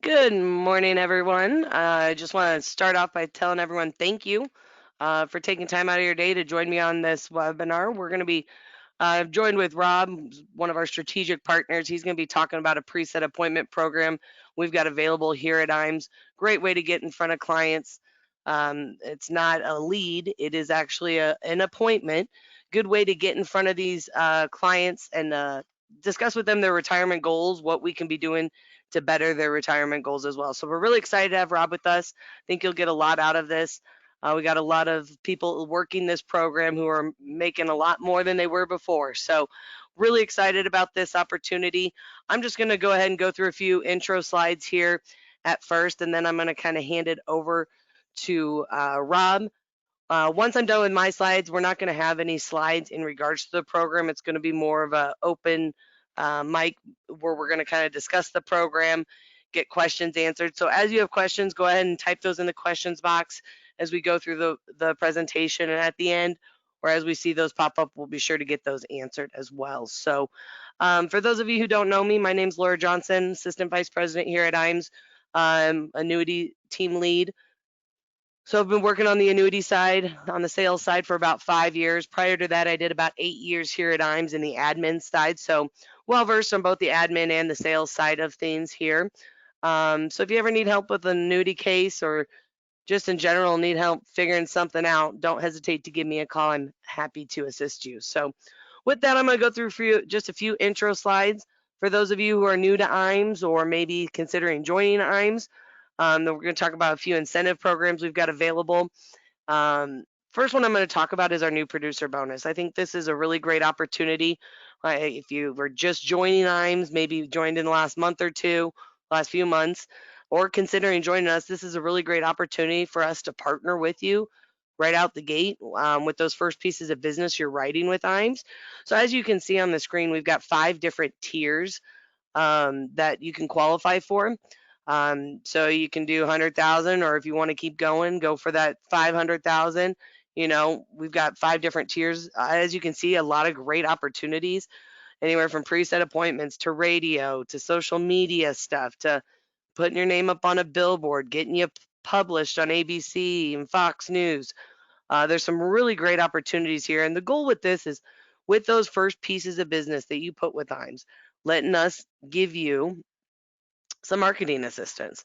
Good morning, everyone. I just want to start off by telling everyone thank you for taking time out of your day to join me on this webinar. We're going to be joined with Rob, who's one of our strategic partners. He's going to be talking about a preset appointment program we've got available here at IMES. Great way to get in front of clients. It's not a lead, it is actually an appointment. Good way to get in front of these clients and discuss with them their retirement goals, what we can be doing to better their retirement goals as well. So we're really excited to have Rob with us. I think you'll get a lot out of this. We got a lot of people working this program who are making a lot more than they were before. So, really excited about this opportunity. I'm just going to go ahead and go through a few intro slides here at first, and then I'm going to kind of hand it over to Rob. Once I'm done with my slides, we're not going to have any slides in regards to the program. It's going to be more of an open mic where we're going to kind of discuss the program, get questions answered. So as you have questions, go ahead and type those in the questions box as we go through the presentation. And at the end, or as we see those pop up, we'll be sure to get those answered as well. So for those of you who don't know me, my name's Laura Johnson, Assistant Vice President here at IMES. I'm annuity team lead. So I've been working on the annuity side, on the sales side for about 5 years. Prior to that, I did about 8 years here at IMES in the admin side. So well versed on both the admin and the sales side of things here. So if you ever need help with an annuity case or just in general need help figuring something out, don't hesitate to give me a call. I'm happy to assist you. So with that, I'm going to go through for you just a few intro slides for those of you who are new to IMES or maybe considering joining IMES. Then we're going to talk about a few incentive programs we've got available. Um, First one I'm going to talk about is our new producer bonus. I think this is a really great opportunity. If you were just joining IMES, maybe joined in the last month or two, last few months, or considering joining us, this is a really great opportunity for us to partner with you right out the gate with those first pieces of business you're writing with IMES. So as you can see on the screen, we've got 5 different tiers that you can qualify for. So you can do 100,000, or if you want to keep going, go for that 500,000. You know, we've got 5 different tiers. As you can see, a lot of great opportunities, anywhere from preset appointments to radio to social media stuff to putting your name up on a billboard, getting you published on ABC and Fox News. There's some really great opportunities here. And the goal with this is with those first pieces of business that you put with IMES, letting us give you some marketing assistance.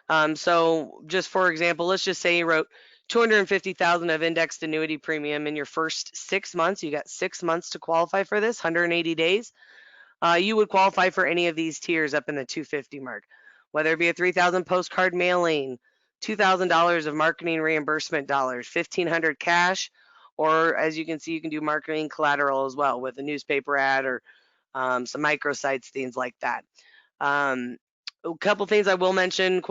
So just for example, let's just say you wrote 250,000 of indexed annuity premium in your first 6 months. You got 6 months to qualify for this, 180 days. You would qualify for any of these tiers up in the 250 mark, whether it be a 3,000 postcard mailing, $2,000 of marketing reimbursement dollars, 1,500 cash, or as you can see, you can do marketing collateral as well with a newspaper ad or some microsites, things like that. Um, a couple things I will mention: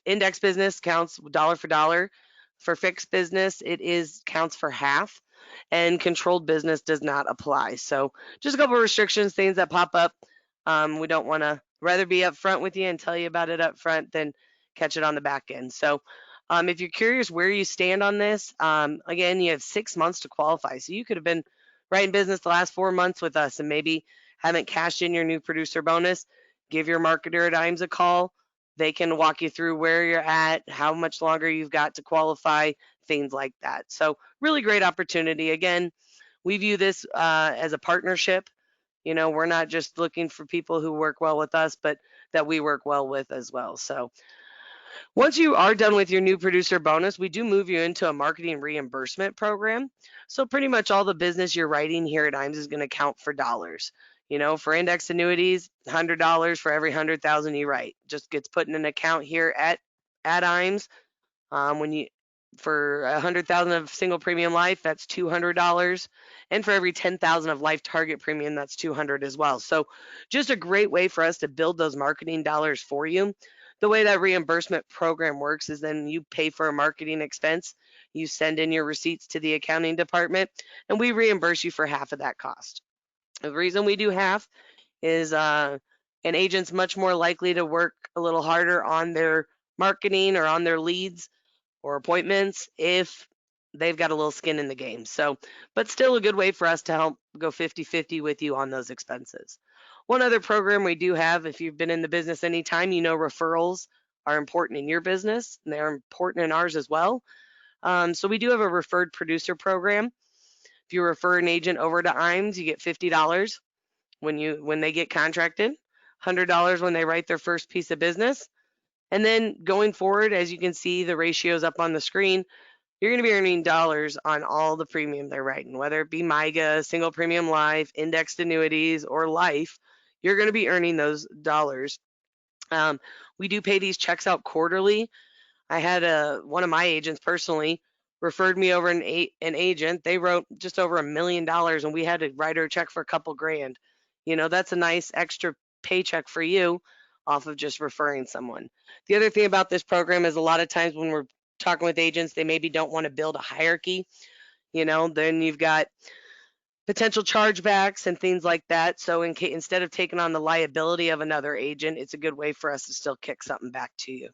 index business counts dollar for dollar. For fixed business, it is counts for half, and controlled business does not apply. So just a couple of restrictions, things that pop up. We don't want to rather be upfront with you and tell you about it up front than catch it on the back end. So if you're curious where you stand on this, again, you have 6 months to qualify. So you could have been writing business the last 4 months with us and maybe haven't cashed in your new producer bonus. Give your marketer at IMES a call. They can walk you through where you're at, how much longer you've got to qualify, things like that. So really great opportunity. Again, we view this as a partnership. You know, we're not just looking for people who work well with us, but that we work well with as well. So once you are done with your new producer bonus, we do move you into a marketing reimbursement program. So pretty much all the business you're writing here at IMES is going to count for dollars. You know, for index annuities, $100 for every 100,000 you write just gets put in an account here at IMES. When you For 100,000 of single premium life, that's $200, and for every 10,000 of life target premium, that's 200 as well. So just a great way for us to build those marketing dollars for you. The way that reimbursement program works is then you pay for a marketing expense, you send in your receipts to the accounting department, and we reimburse you for half of that cost. The reason we do half is an agent's much more likely to work a little harder on their marketing or on their leads or appointments if they've got a little skin in the game. So, but still a good way for us to help go 50-50 with you on those expenses. One other program we do have, if you've been in the business any time, you know referrals are important in your business and they're important in ours as well. So we do have a referred producer program. If you refer an agent over to IMES, you get $50 when they get contracted, $100 when they write their first piece of business. And then going forward, as you can see the ratios up on the screen, you're going to be earning dollars on all the premium they're writing, whether it be MIGA, single premium life, indexed annuities, or life. You're going to be earning those dollars. Um, we do pay these checks out quarterly. I had one of my agents personally referred me over an agent. They wrote just over $1 million, and we had to write her a check for a couple grand. That's a nice extra paycheck for you off of just referring someone. The other thing about this program is a lot of times when we're talking with agents, they maybe don't want to build a hierarchy. Then you've got potential chargebacks and things like that. So instead of taking on the liability of another agent, it's a good way for us to still kick something back to you.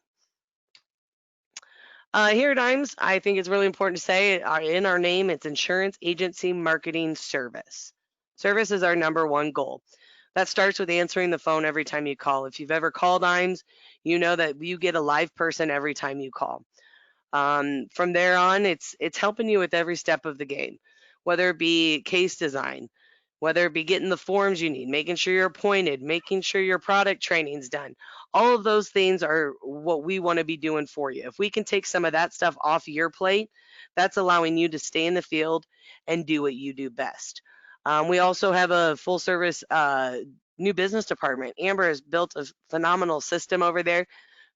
Here at IMES, I think it's really important to say in our name, it's Insurance Agency Marketing Service. Service is our number one goal. That starts with answering the phone every time you call. If you've ever called IMES, you know that you get a live person every time you call. From there on, it's helping you with every step of the game, whether it be case design, whether it be getting the forms you need, making sure you're appointed, making sure your product training's done. All of those things are what we want to be doing for you. If we can take some of that stuff off your plate, that's allowing you to stay in the field and do what you do best. We also have a full service new business department. Amber has built a phenomenal system over there.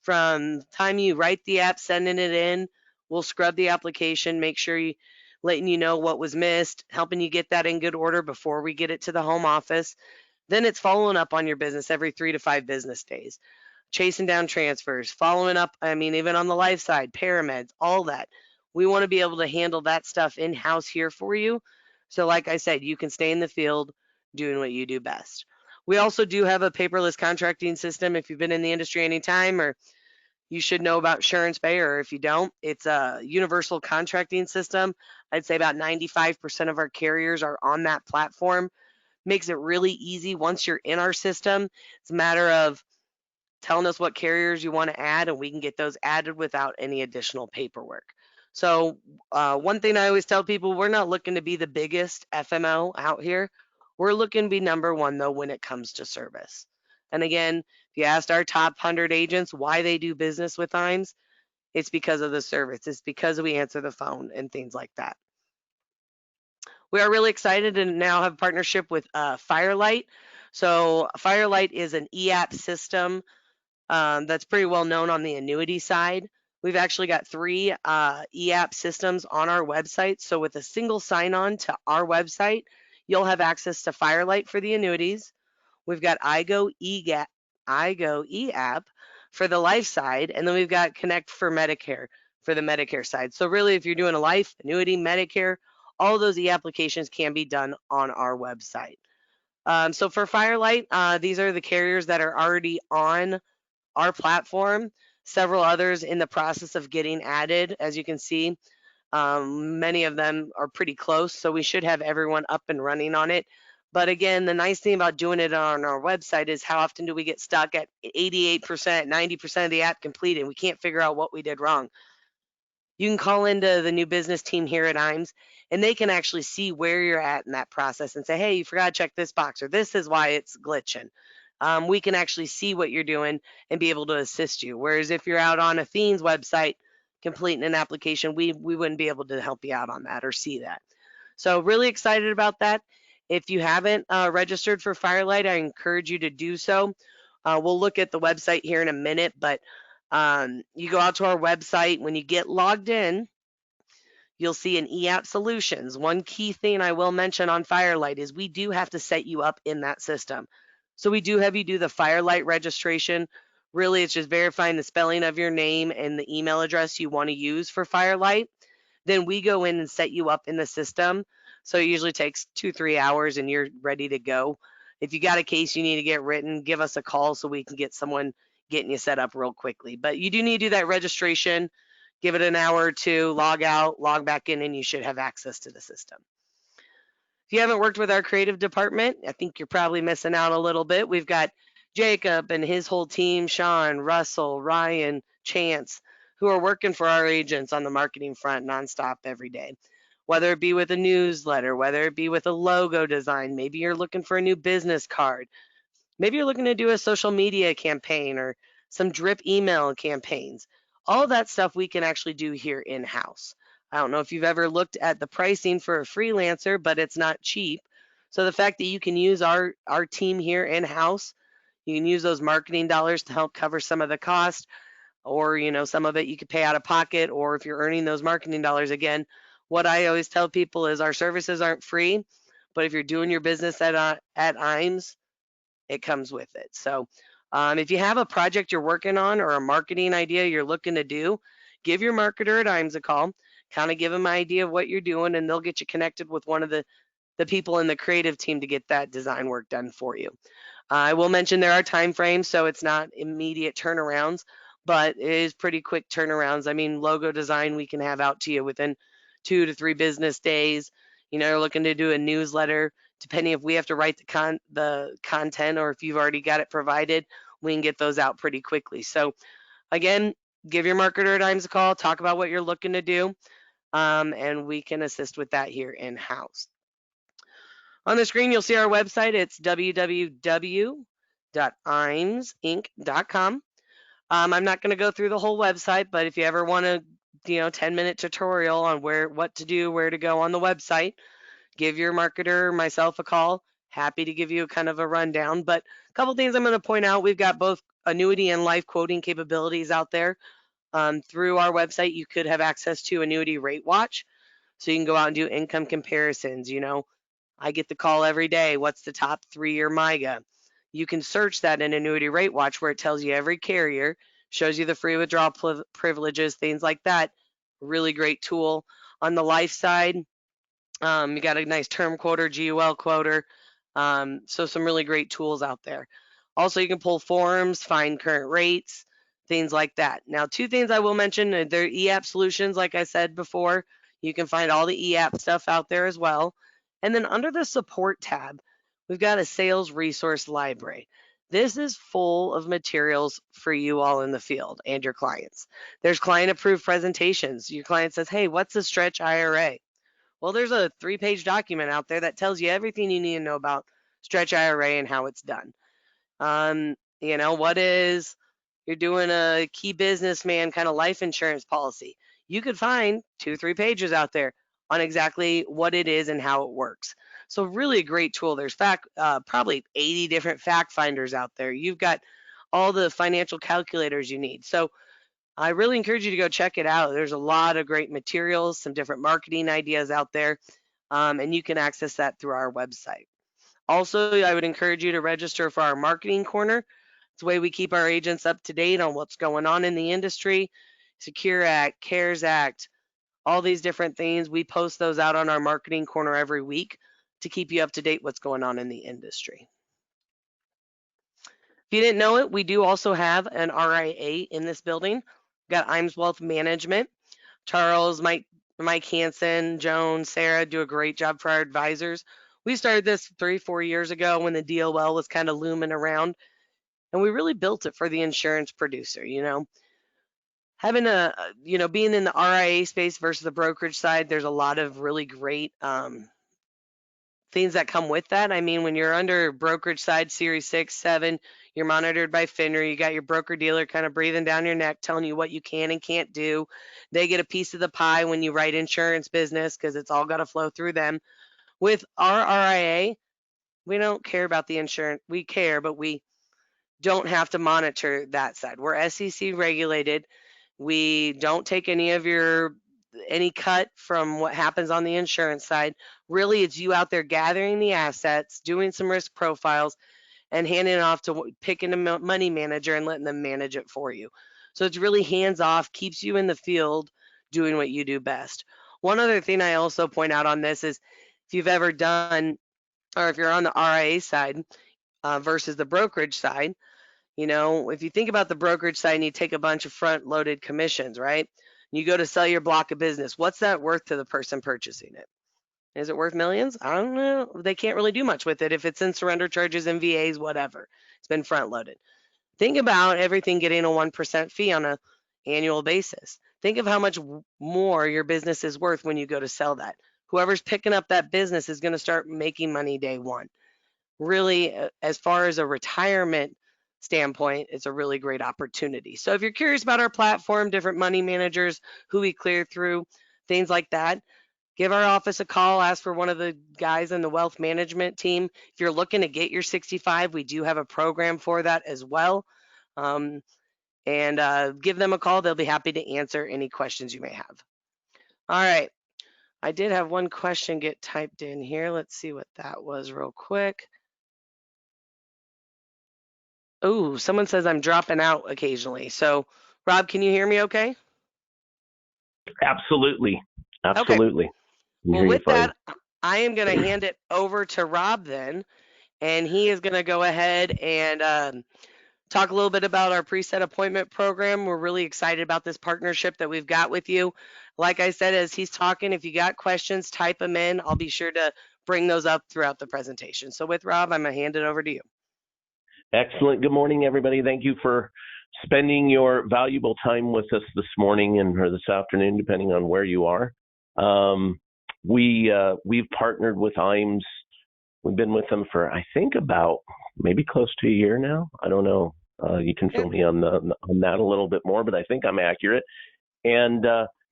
From time you write the app, sending it in, we'll scrub the application, make sure you letting you know what was missed, helping you get that in good order before we get it to the home office. Then it's following up on your business every 3 to 5 business days, chasing down transfers, following up. I mean, even on the life side, parameds, all that. We want to be able to handle that stuff in house here for you. So, like I said, you can stay in the field doing what you do best. We also do have a paperless contracting system. If you've been in the industry any time, or you should know about Insurance Bay, or if you don't, it's a universal contracting system. I'd say about 95% of our carriers are on that platform. Makes it really easy once you're in our system. It's a matter of telling us what carriers you want to add, and we can get those added without any additional paperwork. So, one thing I always tell people, we're not looking to be the biggest FMO out here. We're looking to be number one, though, when it comes to service. And again, if you asked our top 100 agents why they do business with IMES, it's because of the service. It's because we answer the phone and things like that. We are really excited to now have a partnership with Firelight. So Firelight is an e-app system that's pretty well known on the annuity side. We've actually got 3 e-app systems on our website. So with a single sign-on to our website, you'll have access to Firelight for the annuities. We've got iGo eApp for the life side, and then we've got Connect for Medicare for the Medicare side. So really, if you're doing a life, annuity, Medicare, all those e-applications can be done on our website. So for Firelight, these are the carriers that are already on our platform. Several others in the process of getting added. As you can see, many of them are pretty close, so we should have everyone up and running on it. But again, the nice thing about doing it on our website is how often do we get stuck at 88%, 90% of the app completed? We can't figure out what we did wrong. You can call into the new business team here at IMES, and they can actually see where you're at in that process and say, hey, you forgot to check this box, or this is why it's glitching. We can actually see what you're doing and be able to assist you. Whereas if you're out on Athene's website completing an application, we wouldn't be able to help you out on that or see that. So really excited about that. If you haven't registered for Firelight, I encourage you to do so. We'll look at the website here in a minute, but you go out to our website. When you get logged in, you'll see an eApp Solutions. One key thing I will mention on Firelight is we do have to set you up in that system. So we do have you do the Firelight registration. Really, it's just verifying the spelling of your name and the email address you want to use for Firelight. Then we go in and set you up in the system. So it usually takes 2-3 hours and you're ready to go. If you got a case you need to get written, give us a call so we can get someone getting you set up real quickly. But you do need to do that registration. Give it an hour or two, log out, log back in, and you should have access to the system. If you haven't worked with our creative department, I think you're probably missing out a little bit. We've got Jacob and his whole team, Sean, Russell, Ryan, Chance, who are working for our agents on the marketing front nonstop every day. Whether it be with a newsletter, whether it be with a logo design, maybe you're looking for a new business card, maybe you're looking to do a social media campaign or some drip email campaigns. All of that stuff we can actually do here in house. I don't know if you've ever looked at the pricing for a freelancer, but it's not cheap. So the fact that you can use our team here in house, you can use those marketing dollars to help cover some of the cost, or some of it you could pay out of pocket, or if you're earning those marketing dollars again. What I always tell people is our services aren't free, but if you're doing your business at IMES, it comes with it. So if you have a project you're working on or a marketing idea you're looking to do, give your marketer at IMES a call, kind of give them an idea of what you're doing, and they'll get you connected with one of the people in the creative team to get that design work done for you. I will mention there are time frames, so it's not immediate turnarounds, but it is pretty quick turnarounds. I mean, logo design we can have out to you within 2 to 3 business days. You're looking to do a newsletter, depending if we have to write the content or if you've already got it provided, we can get those out pretty quickly. So again, give your marketer at IMES a call, talk about what you're looking to do, and we can assist with that here in house. On the screen, you'll see our website. It's www.imesinc.com. I'm not going to go through the whole website, but if you ever want a 10-minute tutorial on what to do, where to go on the website, give your marketer, myself, a call. Happy to give you kind of a rundown. But a couple things I'm going to point out. We've got both annuity and life quoting capabilities out there. Through our website, you could have access to Annuity Rate Watch. So you can go out and do income comparisons. I get the call every day. What's the top 3-year MIGA? You can search that in Annuity Rate Watch where it tells you every carrier, shows you the free withdrawal privileges, things like that. Really great tool. On the life side, you got a nice term quoter, GUL quoter. So some really great tools out there. Also, you can pull forms, find current rates, things like that. Now, 2 things I will mention, they're eApp solutions, like I said before. You can find all the eApp stuff out there as well. And then under the support tab, we've got a sales resource library. This is full of materials for you all in the field and your clients. There's client approved presentations. Your client says, hey, what's a stretch IRA? Well, there's a 3-page document out there that tells you everything you need to know about stretch IRA and how it's done. What is, you're doing a key businessman kind of life insurance policy. You could find 2-3 pages out there on exactly what it is and how it works. So really a great tool. There's probably 80 different fact finders out there. You've got all the financial calculators you need. So I really encourage you to go check it out. There's a lot of great materials, some different marketing ideas out there, and you can access that through our website. Also, I would encourage you to register for our marketing corner. It's the way we keep our agents up to date on what's going on in the industry, Secure Act, CARES Act, all these different things. We post those out on our marketing corner every week to keep you up to date what's going on in the industry. If you didn't know it, we do also have an RIA in this building. We've got IMES Wealth Management. Charles, Mike Hansen, Joan, Sarah do a great job for our advisors. We started this 3-4 years ago when the DOL was kind of looming around, and we really built it for the insurance producer. Having being in the RIA space versus the brokerage side, there's a lot of really great things that come with that. I mean, when you're under brokerage side, Series 6, 7, you're monitored by FINRA. You got your broker dealer kind of breathing down your neck, telling you what you can and can't do. They get a piece of the pie when you write insurance business because it's all got to flow through them. With our RIA, we don't care about the insurance. We care, but we don't have to monitor that side. We're SEC regulated. We don't take any cut from what happens on the insurance side. Really, it's you out there gathering the assets, doing some risk profiles, and handing it off to picking a money manager and letting them manage it for you. So it's really hands off, keeps you in the field doing what you do best. One other thing I also point out on this is if you've ever done, or if you're on the RIA side versus the brokerage side, if you think about the brokerage side and you take a bunch of front loaded commissions, right? You go to sell your block of business. What's that worth to the person purchasing it? Is it worth millions? I don't know. They can't really do much with it if it's in surrender charges, MVAs, whatever. It's been front loaded. Think about everything getting a 1% fee on a annual basis. Think of how much more your business is worth when you go to sell that. Whoever's picking up that business is going to start making money day one. Really, as far as a retirement standpoint, it's a really great opportunity. So if you're curious about our platform, different money managers, who we clear through, things like that, give our office a call, ask for one of the guys in the wealth management team. If you're looking to get your 65, we do have a program for that as well. Um, and give them a call. They'll be happy to answer any questions you may have. All right. I did have one question get typed in here. Let's see what that was real quick. Oh, someone says I'm dropping out occasionally. So, Rob, can you hear me okay? Absolutely. Okay. Absolutely. Well, with that, I am going to hand it over to Rob then, and he is going to go ahead and talk a little bit about our preset appointment program. We're really excited about this partnership that we've got with you. Like I said, as he's talking, if you got questions, type them in. I'll be sure to bring those up throughout the presentation. So with Rob, I'm going to hand it over to you. Excellent. Good morning, everybody. Thank you for spending your valuable time with us this morning and or this afternoon, depending on where you are. We've partnered with IMES. We've been with them for, I think, about maybe close to a year now. I don't know. You can fill me on that a little bit more, but I think I'm accurate. And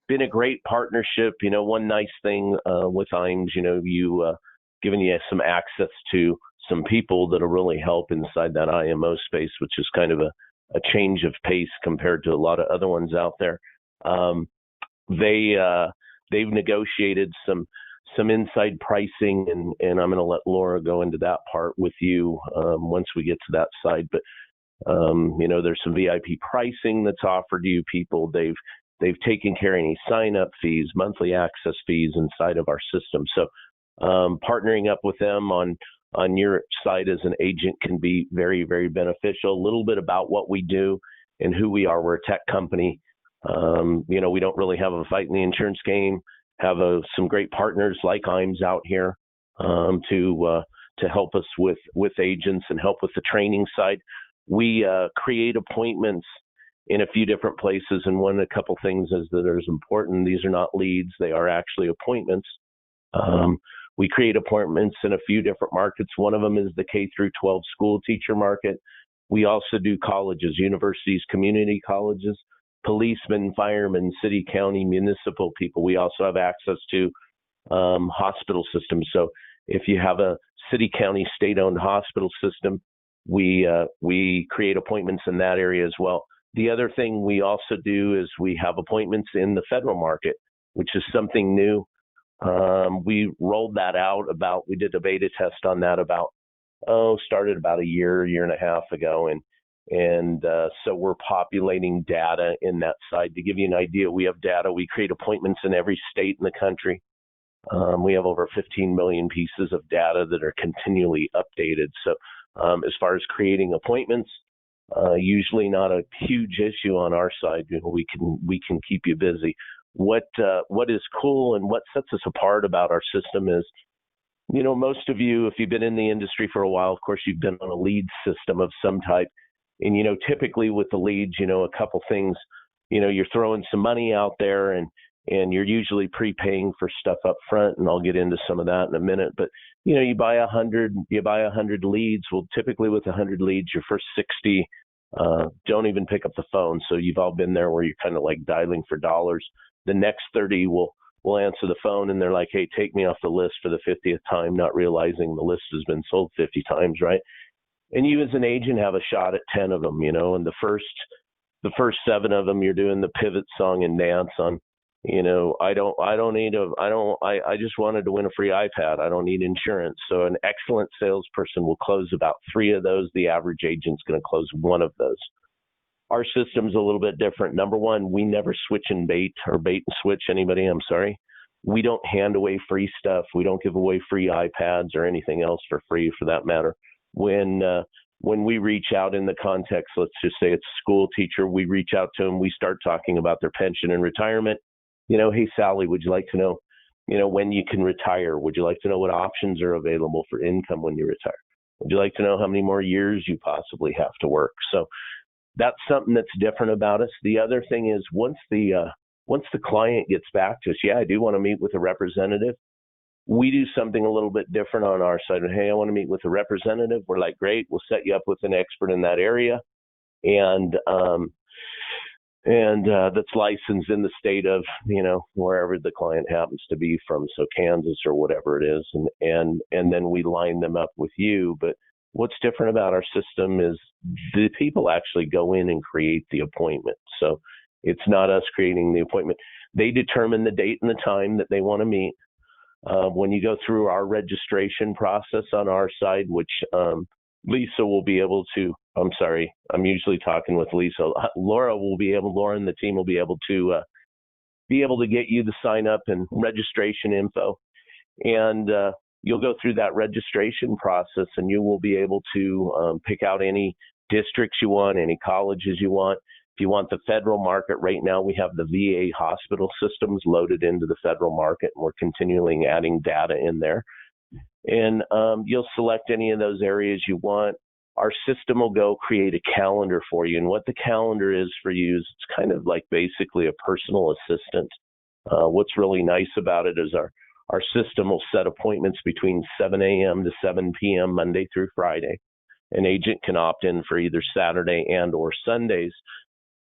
been a great partnership. You know, one nice thing with IMES, giving you some access to some people that'll really help inside that IMO space, which is kind of a change of pace compared to a lot of other ones out there. They've negotiated some inside pricing, and I'm going to let Laura go into that part with you once we get to that side. But there's some VIP pricing that's offered to you people. They've taken care of any sign-up fees, monthly access fees inside of our system. So partnering up with them on your side as an agent can be very, very beneficial. A little bit about what we do and who we are. We're a tech company. We don't really have a fight in the insurance game. Have some great partners like IMES out here to help us with agents and help with the training side. We create appointments in a few different places, and a couple things that is important. These are not leads; they are actually appointments. We create appointments in a few different markets. One of them is the K through 12 school teacher market. We also do colleges, universities, community colleges, policemen, firemen, city, county, municipal people. We also have access to hospital systems. So if you have a city, county, state-owned hospital system, we create appointments in that area as well. The other thing we also do is we have appointments in the federal market, which is something new. We rolled that out we did a beta test on that started about a year and a half ago. And so we're populating data in that side. To give you an idea, we have data. We create appointments in every state in the country. We have over 15 million pieces of data that are continually updated. So as far as creating appointments, usually not a huge issue on our side. We can keep you busy. What is cool and what sets us apart about our system is, most of you, if you've been in the industry for a while, of course, you've been on a lead system of some type. And, typically with the leads, a couple things, you're throwing some money out there and you're usually prepaying for stuff up front. And I'll get into some of that in a minute. But, you buy 100 leads. Well, typically with 100 leads, your first 60 don't even pick up the phone. So you've all been there where you're kind of like dialing for dollars. The next 30 will answer the phone and they're like, hey, take me off the list for the 50th time, not realizing the list has been sold 50 times, right? And you as an agent have a shot at 10 of them, and the first 7 of them, you're doing the pivot song and dance on, I just wanted to win a free iPad. I don't need insurance. So an excellent salesperson will close about 3 of those. The average agent's going to close 1 of those. Our system's a little bit different. Number one, we never switch and bait or bait and switch anybody. I'm sorry. We don't hand away free stuff. We don't give away free iPads or anything else for free for that matter. when we reach out in the context, let's just say it's a school teacher, we reach out to them, we start talking about their pension and retirement. Hey, Sally, would you like to know, when you can retire? Would you like to know what options are available for income when you retire? Would you like to know how many more years you possibly have to work? So that's something that's different about us. The other thing is once the client gets back to us, yeah, I do want to meet with a representative. We do something a little bit different on our side. Hey, I want to meet with a representative. We're like, great, we'll set you up with an expert in that area, and that's licensed in the state of wherever the client happens to be from, so Kansas or whatever it is, and then we line them up with you. But what's different about our system is the people actually go in and create the appointment. So it's not us creating the appointment. They determine the date and the time that they want to meet. When you go through our registration process on our side, which Lisa will be able to, I'm sorry, I'm usually talking with Lisa. Laura and the team will be able to get you the sign up and registration info. And you'll go through that registration process, and you will be able to pick out any districts you want, any colleges you want. If you want the federal market, right now we have the VA hospital systems loaded into the federal market, and we're continually adding data in there. And you'll select any of those areas you want. Our system will go create a calendar for you. And what the calendar is for you is it's kind of like basically a personal assistant. What's really nice about it is our system will set appointments between 7 a.m. to 7 p.m. Monday through Friday. An agent can opt in for either Saturday and or Sundays.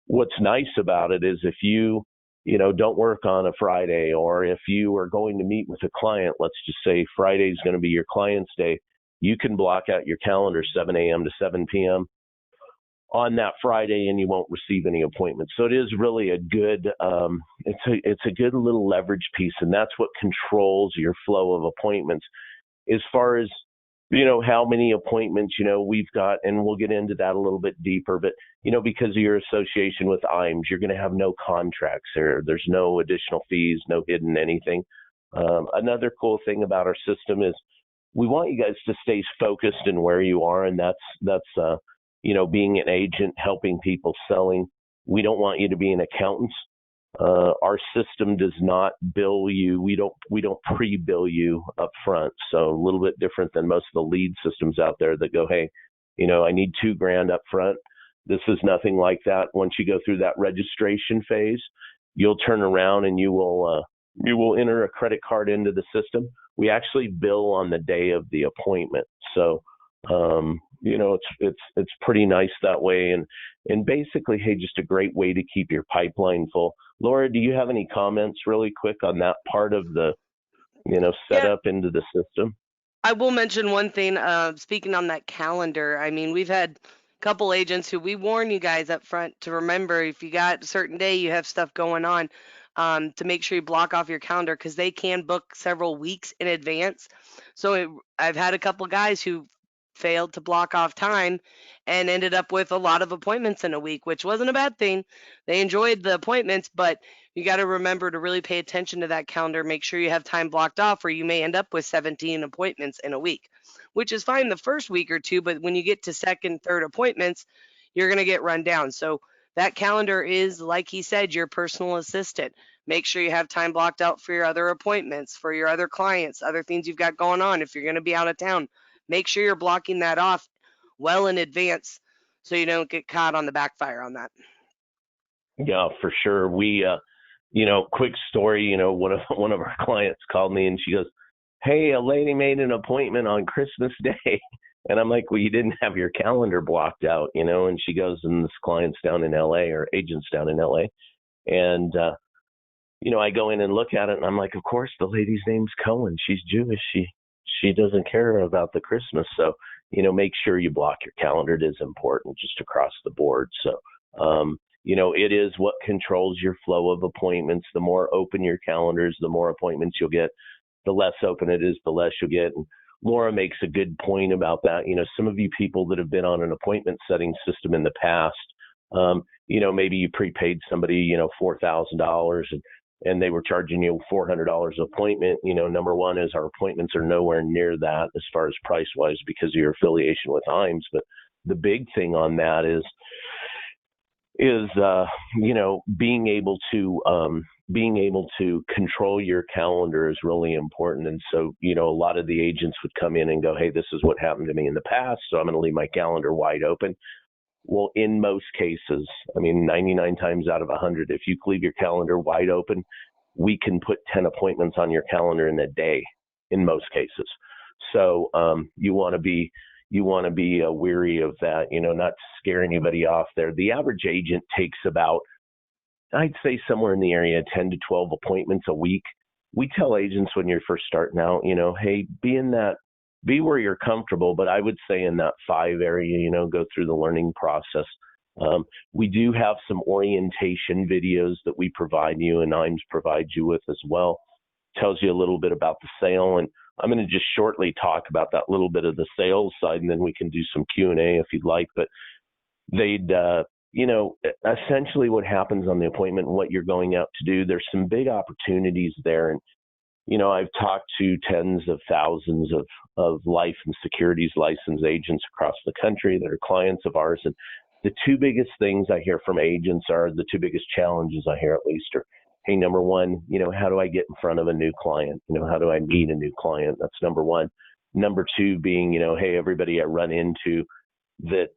What's nice about it is if you don't work on a Friday, or if you are going to meet with a client, let's just say Friday is going to be your client's day, you can block out your calendar 7 a.m. to 7 p.m. on that Friday, and you won't receive any appointments. So it is really a good, it's a good little leverage piece, and that's what controls your flow of appointments. As far as how many appointments we've got, and we'll get into that a little bit deeper, but because of your association with IMES, you're going to have no contracts there. There's no additional fees, no hidden anything. Another cool thing about our system is we want you guys to stay focused in where you are, and that's being an agent, helping people selling. We don't want you to be an accountant. Our system does not bill you. We don't pre-bill you up front. So a little bit different than most of the lead systems out there that go, hey, I need $2,000 up front. This is nothing like that. Once you go through that registration phase, you'll turn around and you will enter a credit card into the system. We actually bill on the day of the appointment. So it's pretty nice that way, and basically, hey, just a great way to keep your pipeline full. Laura, do you have any comments really quick on that part of the Yeah, setup into the system? I will mention one thing. Speaking on that calendar, I mean, we've had a couple agents who we warn you guys up front to remember if you got a certain day you have stuff going on, to make sure you block off your calendar because they can book several weeks in advance. I've had a couple guys who failed to block off time and ended up with a lot of appointments in a week, which wasn't a bad thing. They enjoyed the appointments, but you got to remember to really pay attention to that calendar. Make sure you have time blocked off, or you may end up with 17 appointments in a week, which is fine the first week or two. But when you get to second, third appointments, you're going to get run down. So that calendar is, like he said, your personal assistant. Make sure you have time blocked out for your other appointments, for your other clients, other things you've got going on. If you're going to be out of town, make sure you're blocking that off well in advance so you don't get caught on the backfire on that. Yeah, for sure. We, quick story. One of our clients called me and she goes, "Hey, a lady made an appointment on Christmas Day," and I'm like, "Well, you didn't have your calendar blocked out, And she goes, "And this client's down in L.A. or agent's down in L.A." And I go in and look at it, and I'm like, "Of course, the lady's name's Cohen. She's Jewish. She doesn't care about the Christmas, so." Make sure you block your calendar. It is important just across the board. So, it is what controls your flow of appointments. The more open your calendars, the more appointments you'll get. The less open it is, the less you'll get. And Laura makes a good point about that. Some of you people that have been on an appointment setting system in the past, maybe you prepaid somebody, $4,000, and and they were charging you $400 an appointment, number one is our appointments are nowhere near that as far as price wise because of your affiliation with IMES. But the big thing on that is being able to control your calendar is really important. And so, a lot of the agents would come in and go, hey, this is what happened to me in the past, so I'm going to leave my calendar wide open. Well, in most cases, 99 times out of 100, if you leave your calendar wide open, we can put 10 appointments on your calendar in a day in most cases. So you want to be weary of that, not to scare anybody off there. The average agent takes about, I'd say somewhere in the area of 10 to 12 appointments a week. We tell agents when you're first starting out, hey, be where you're comfortable, but I would say in that 5 area, go through the learning process. We do have some orientation videos that we provide you and IMES provides you with as well. Tells you a little bit about the sale, and I'm going to just shortly talk about that little bit of the sales side, and then we can do some Q&A if you'd like. But they'd, essentially what happens on the appointment and what you're going out to do, there's some big opportunities there. And I've talked to tens of thousands of life and securities licensed agents across the country that are clients of ours. And the two biggest things I hear from agents are the two biggest challenges I hear at least are, hey, number one, how do I get in front of a new client? How do I meet a new client? That's number one. Number two being, hey, everybody I run into that,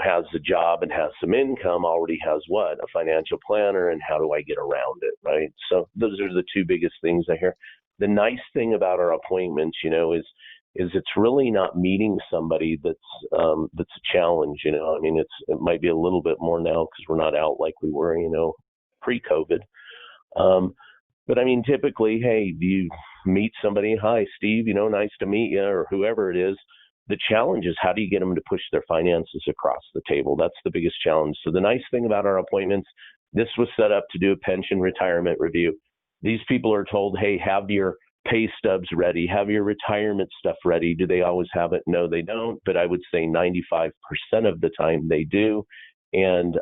has a job and has some income already has what? A financial planner, and how do I get around it, right? So those are the two biggest things I hear. The nice thing about our appointments, is it's really not meeting somebody that's a challenge. It might be a little bit more now because we're not out like we were, pre-COVID. But typically, hey, do you meet somebody? Hi, Steve, nice to meet you, or whoever it is. The challenge is how do you get them to push their finances across the table? That's the biggest challenge. So the nice thing about our appointments, this was set up to do a pension retirement review. These people are told, hey, have your pay stubs ready, have your retirement stuff ready. Do they always have it? No, they don't. But I would say 95% of the time they do. And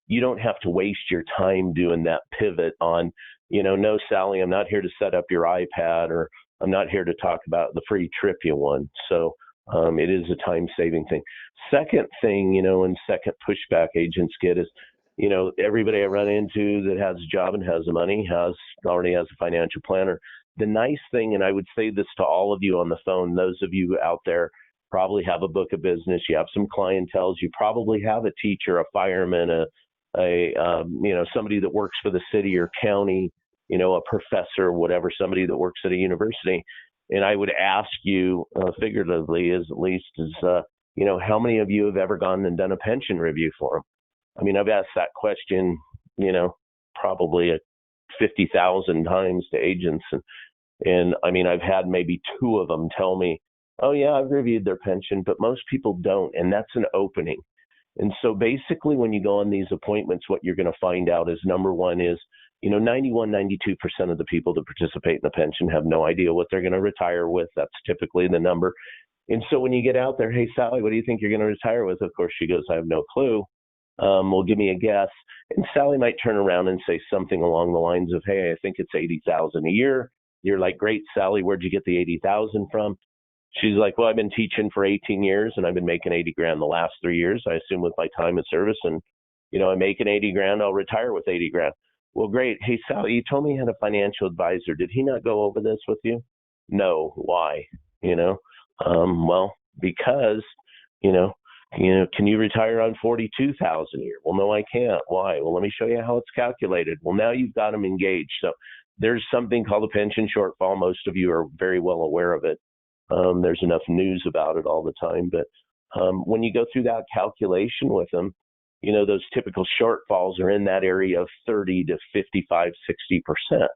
you don't have to waste your time doing that pivot on, no, Sally, I'm not here to set up your iPad, or I'm not here to talk about the free trip you won. So it is a time-saving thing. Second thing, and second pushback agents get is, everybody I run into that has a job and has the money already has a financial planner. The nice thing, and I would say this to all of you on the phone, those of you out there probably have a book of business, you have some clientele, you probably have a teacher, a fireman, somebody that works for the city or county, a professor, whatever, somebody that works at a university. And I would ask you, figuratively, how many of you have ever gone and done a pension review for them? I've asked that question, probably 50,000 times to agents. And I've had maybe 2 of them tell me, oh, yeah, I've reviewed their pension, but most people don't. And that's an opening. And so basically, when you go on these appointments, what you're going to find out is, number one is, 91, 92% of the people that participate in the pension have no idea what they're going to retire with. That's typically the number. And so when you get out there, hey, Sally, what do you think you're going to retire with? Of course, she goes, I have no clue. Well, give me a guess. And Sally might turn around and say something along the lines of, hey, I think it's $80,000 a year. You're like, great, Sally, where'd you get the $80,000 from? She's like, well, I've been teaching for 18 years and I've been making $80,000 the last 3 years. I assume with my time of service, and, I'm making $80,000, I'll retire with $80,000. Well, great. Hey, Sally, you told me you had a financial advisor. Did he not go over this with you? No. Why? Well, because, can you retire on $42,000 a year? Well, no, I can't. Why? Well, let me show you how it's calculated. Well, now you've got them engaged. So there's something called a pension shortfall. Most of you are very well aware of it. There's enough news about it all the time. But when you go through that calculation with them, those typical shortfalls are in that area of 30 to 55, 60%.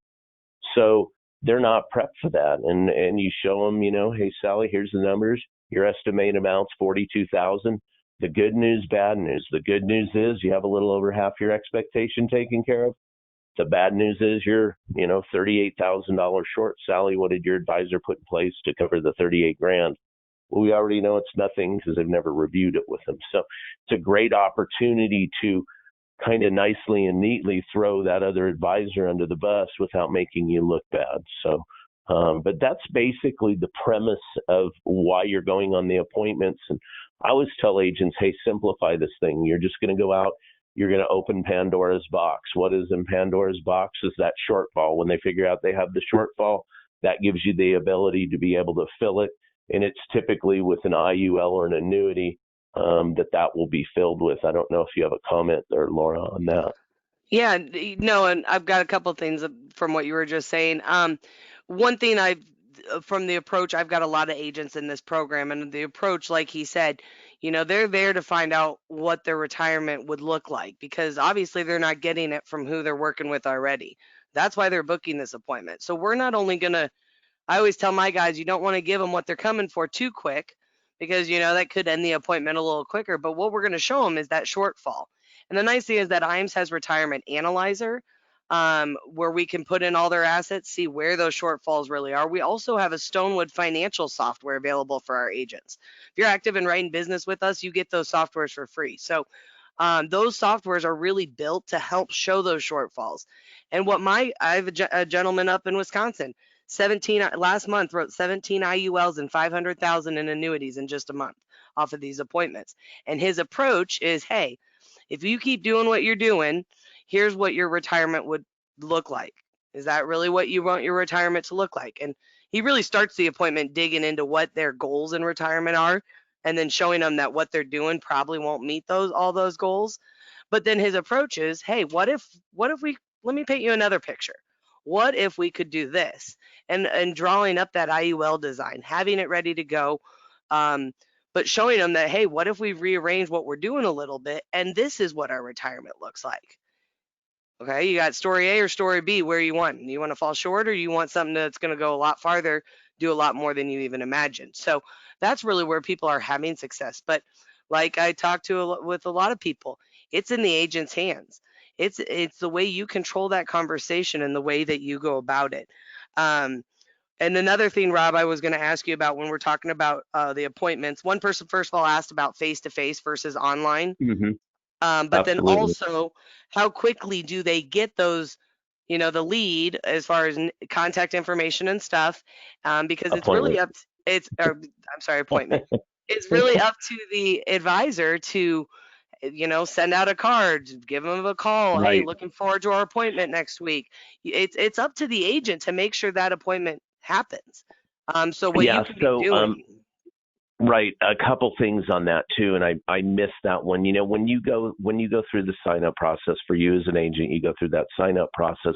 So they're not prepped for that. And you show them, hey, Sally, here's the numbers. Your estimated amount's $42,000. The good news, bad news. The good news is you have a little over half your expectation taken care of. The bad news is you're, $38,000 short. Sally, what did your advisor put in place to cover the $38,000? Well, we already know it's nothing because they've never reviewed it with them. So it's a great opportunity to kind of nicely and neatly throw that other advisor under the bus without making you look bad. So, but that's basically the premise of why you're going on the appointments. And I always tell agents, hey, simplify this thing. You're just going to go out, you're going to open Pandora's box. What is in Pandora's box is that shortfall. When they figure out they have the shortfall, that gives you the ability to be able to fill it. And it's typically with an IUL or an annuity that will be filled with. I don't know if you have a comment there, Laura, on that. Yeah, no, and I've got a couple things from what you were just saying. One thing from the approach, I've got a lot of agents in this program, and the approach, like he said, they're there to find out what their retirement would look like because obviously they're not getting it from who they're working with already. That's why they're booking this appointment. So we're not only going to I always tell my guys you don't want to give them what they're coming for too quick because that could end the appointment a little quicker. But what we're going to show them is that shortfall. And the nice thing is that IAMS has retirement analyzer where we can put in all their assets, see where those shortfalls really are. We also have a Stonewood financial software available for our agents. If you're active in writing business with us, you get those softwares for free. So those softwares are really built to help show those shortfalls. And I have a gentleman up in Wisconsin 17 last month wrote 17 IULs and 500,000 in annuities in just a month off of these appointments. And his approach is, hey, if you keep doing what you're doing, here's what your retirement would look like. Is that really what you want your retirement to look like? And he really starts the appointment digging into what their goals in retirement are and then showing them that what they're doing probably won't meet all those goals. But then his approach is, hey, what if we let me paint you another picture. What if we could do this? And drawing up that IUL design, having it ready to go, um, but showing them that, hey, what if we rearrange what we're doing a little bit, and this is what our retirement looks like. Okay, you got story A or story B. Where you want? You want to fall short, or you want something that's going to go a lot farther, do a lot more than you even imagined. So that's really where people are having success. But like I talked with a lot of people, it's in the agent's hands. It's the way you control that conversation and the way that you go about it. Um, and another thing, Rob, I was going to ask you about when we're talking about the appointments. One person, first of all, asked about face to face versus online. Mm-hmm. But then Absolutely. also, how quickly do they get those, the lead as far as contact information and stuff? Because it's really Appointment. up. I'm sorry, appointment. It's really up to the advisor to, send out a card, give them a call. Hey, Right. looking forward to our appointment next week. It's up to the agent to make sure that appointment happens. So what you Yeah. can be So, doing. right, a couple things on that too, and I missed that one. When you go through the sign up process for you as an agent, you go through that sign up process.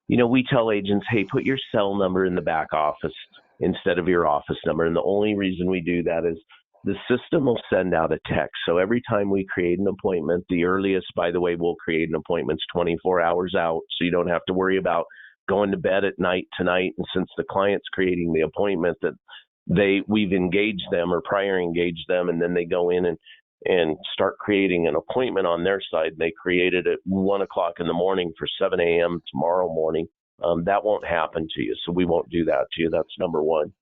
We tell agents, hey, put your cell number in the back office instead of your office number, and the only reason we do that is the system will send out a text. So every time we create an appointment, the earliest, by the way, we'll create an appointment 24 hours out, so you don't have to worry about going to bed at night tonight. And since the client's creating the appointment, that we've engaged them or prior engaged them, and then they go in and start creating an appointment on their side. They create it at 1 o'clock in the morning for 7 a.m. tomorrow morning. That won't happen to you, so we won't do that to you. That's number one.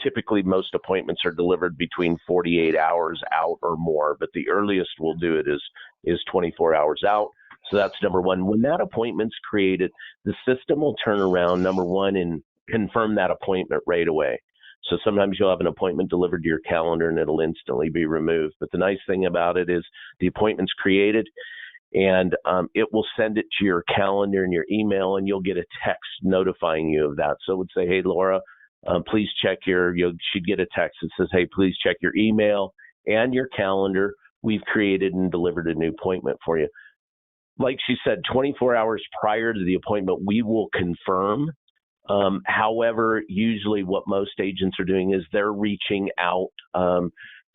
Typically, most appointments are delivered between 48 hours out or more, but the earliest we'll do it is 24 hours out. So that's number one. When that appointment's created, the system will turn around, number one, and confirm that appointment right away. So sometimes you'll have an appointment delivered to your calendar and it'll instantly be removed. But the nice thing about it is the appointment's created, and it will send it to your calendar and your email, and you'll get a text notifying you of that. So it would say, hey, Laura, please check you should get a text that says, hey, please check your email and your calendar. We've created and delivered a new appointment for you. Like she said, 24 hours prior to the appointment, we will confirm. However, usually what most agents are doing is they're reaching out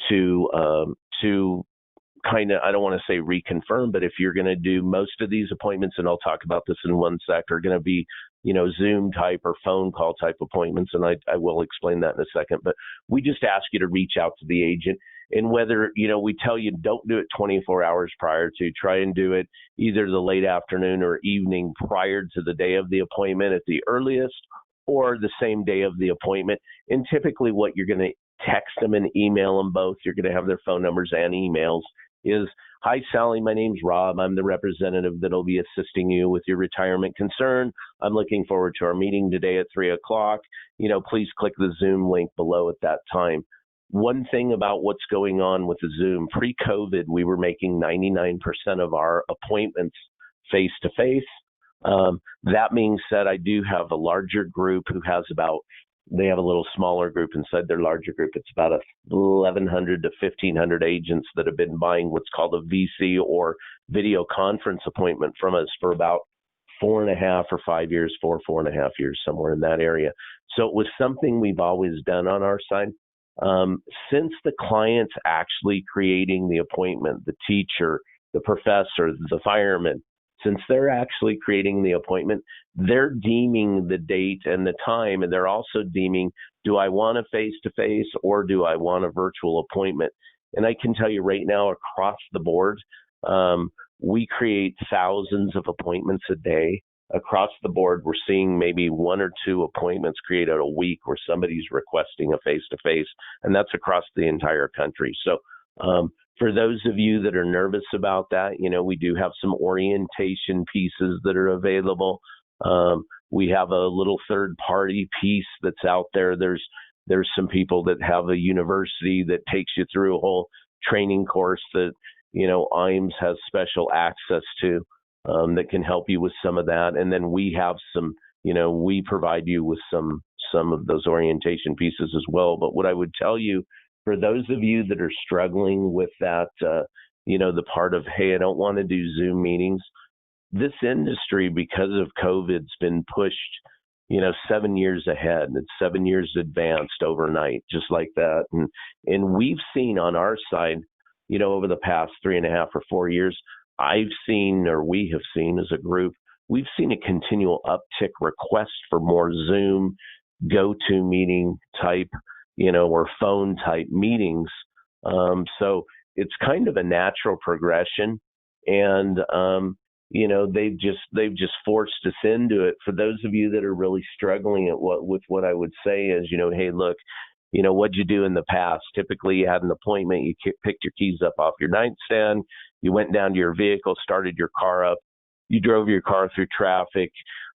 to kind of, I don't want to say reconfirm, but if you're going to do most of these appointments, and I'll talk about this in one sec, are going to be, Zoom type or phone call type appointments. And I will explain that in a second, but we just ask you to reach out to the agent. And whether, we tell you don't do it 24 hours prior to, try and do it either the late afternoon or evening prior to the day of the appointment at the earliest, or the same day of the appointment. And typically what you're going to text them and email them both. You're going to have their phone numbers and emails. is, "Hi, Sally. My name's Rob. I'm the representative that'll be assisting you with your retirement concern. I'm looking forward to our meeting today at 3 o'clock. Please click the Zoom link below at that time." One thing about what's going on with the Zoom, pre-COVID, we were making 99% of our appointments face to face. That being said, I do have a larger group who has they have a little smaller group inside their larger group. It's about 1,100 to 1,500 agents that have been buying what's called a VC or video conference appointment from us for about 4.5 or 5 years, 4.5 years, somewhere in that area. So it was something we've always done on our side. Since the client's actually creating the appointment, the teacher, the professor, the fireman, since they're actually creating the appointment, they're deeming the date and the time, and they're also deeming, do I want a face-to-face or do I want a virtual appointment? And I can tell you right now, across the board, we create thousands of appointments a day. Across the board, we're seeing maybe 1 or 2 appointments created a week where somebody's requesting a face-to-face, and that's across the entire country. So for those of you that are nervous about that, we do have some orientation pieces that are available. We have a little third-party piece that's out there. There's some people that have a university that takes you through a whole training course that IAMS has special access to, that can help you with some of that. And then we have we provide you with some of those orientation pieces as well. But what I would tell you, for those of you that are struggling with that, the part of, hey, I don't want to do Zoom meetings, this industry, because of COVID, has been pushed, 7 years ahead. It's 7 years advanced overnight, just like that. And we've seen on our side, over the past 3.5 or 4 years, we have seen as a group, we've seen a continual uptick request for more Zoom, go-to meeting type, or phone type meetings. So it's kind of a natural progression, and they've just forced us into it. For those of you that are really struggling with what I would say is, hey, look, what'd you do in the past? Typically, you had an appointment, you picked your keys up off your nightstand, you went down to your vehicle, started your car up, you drove your car through traffic,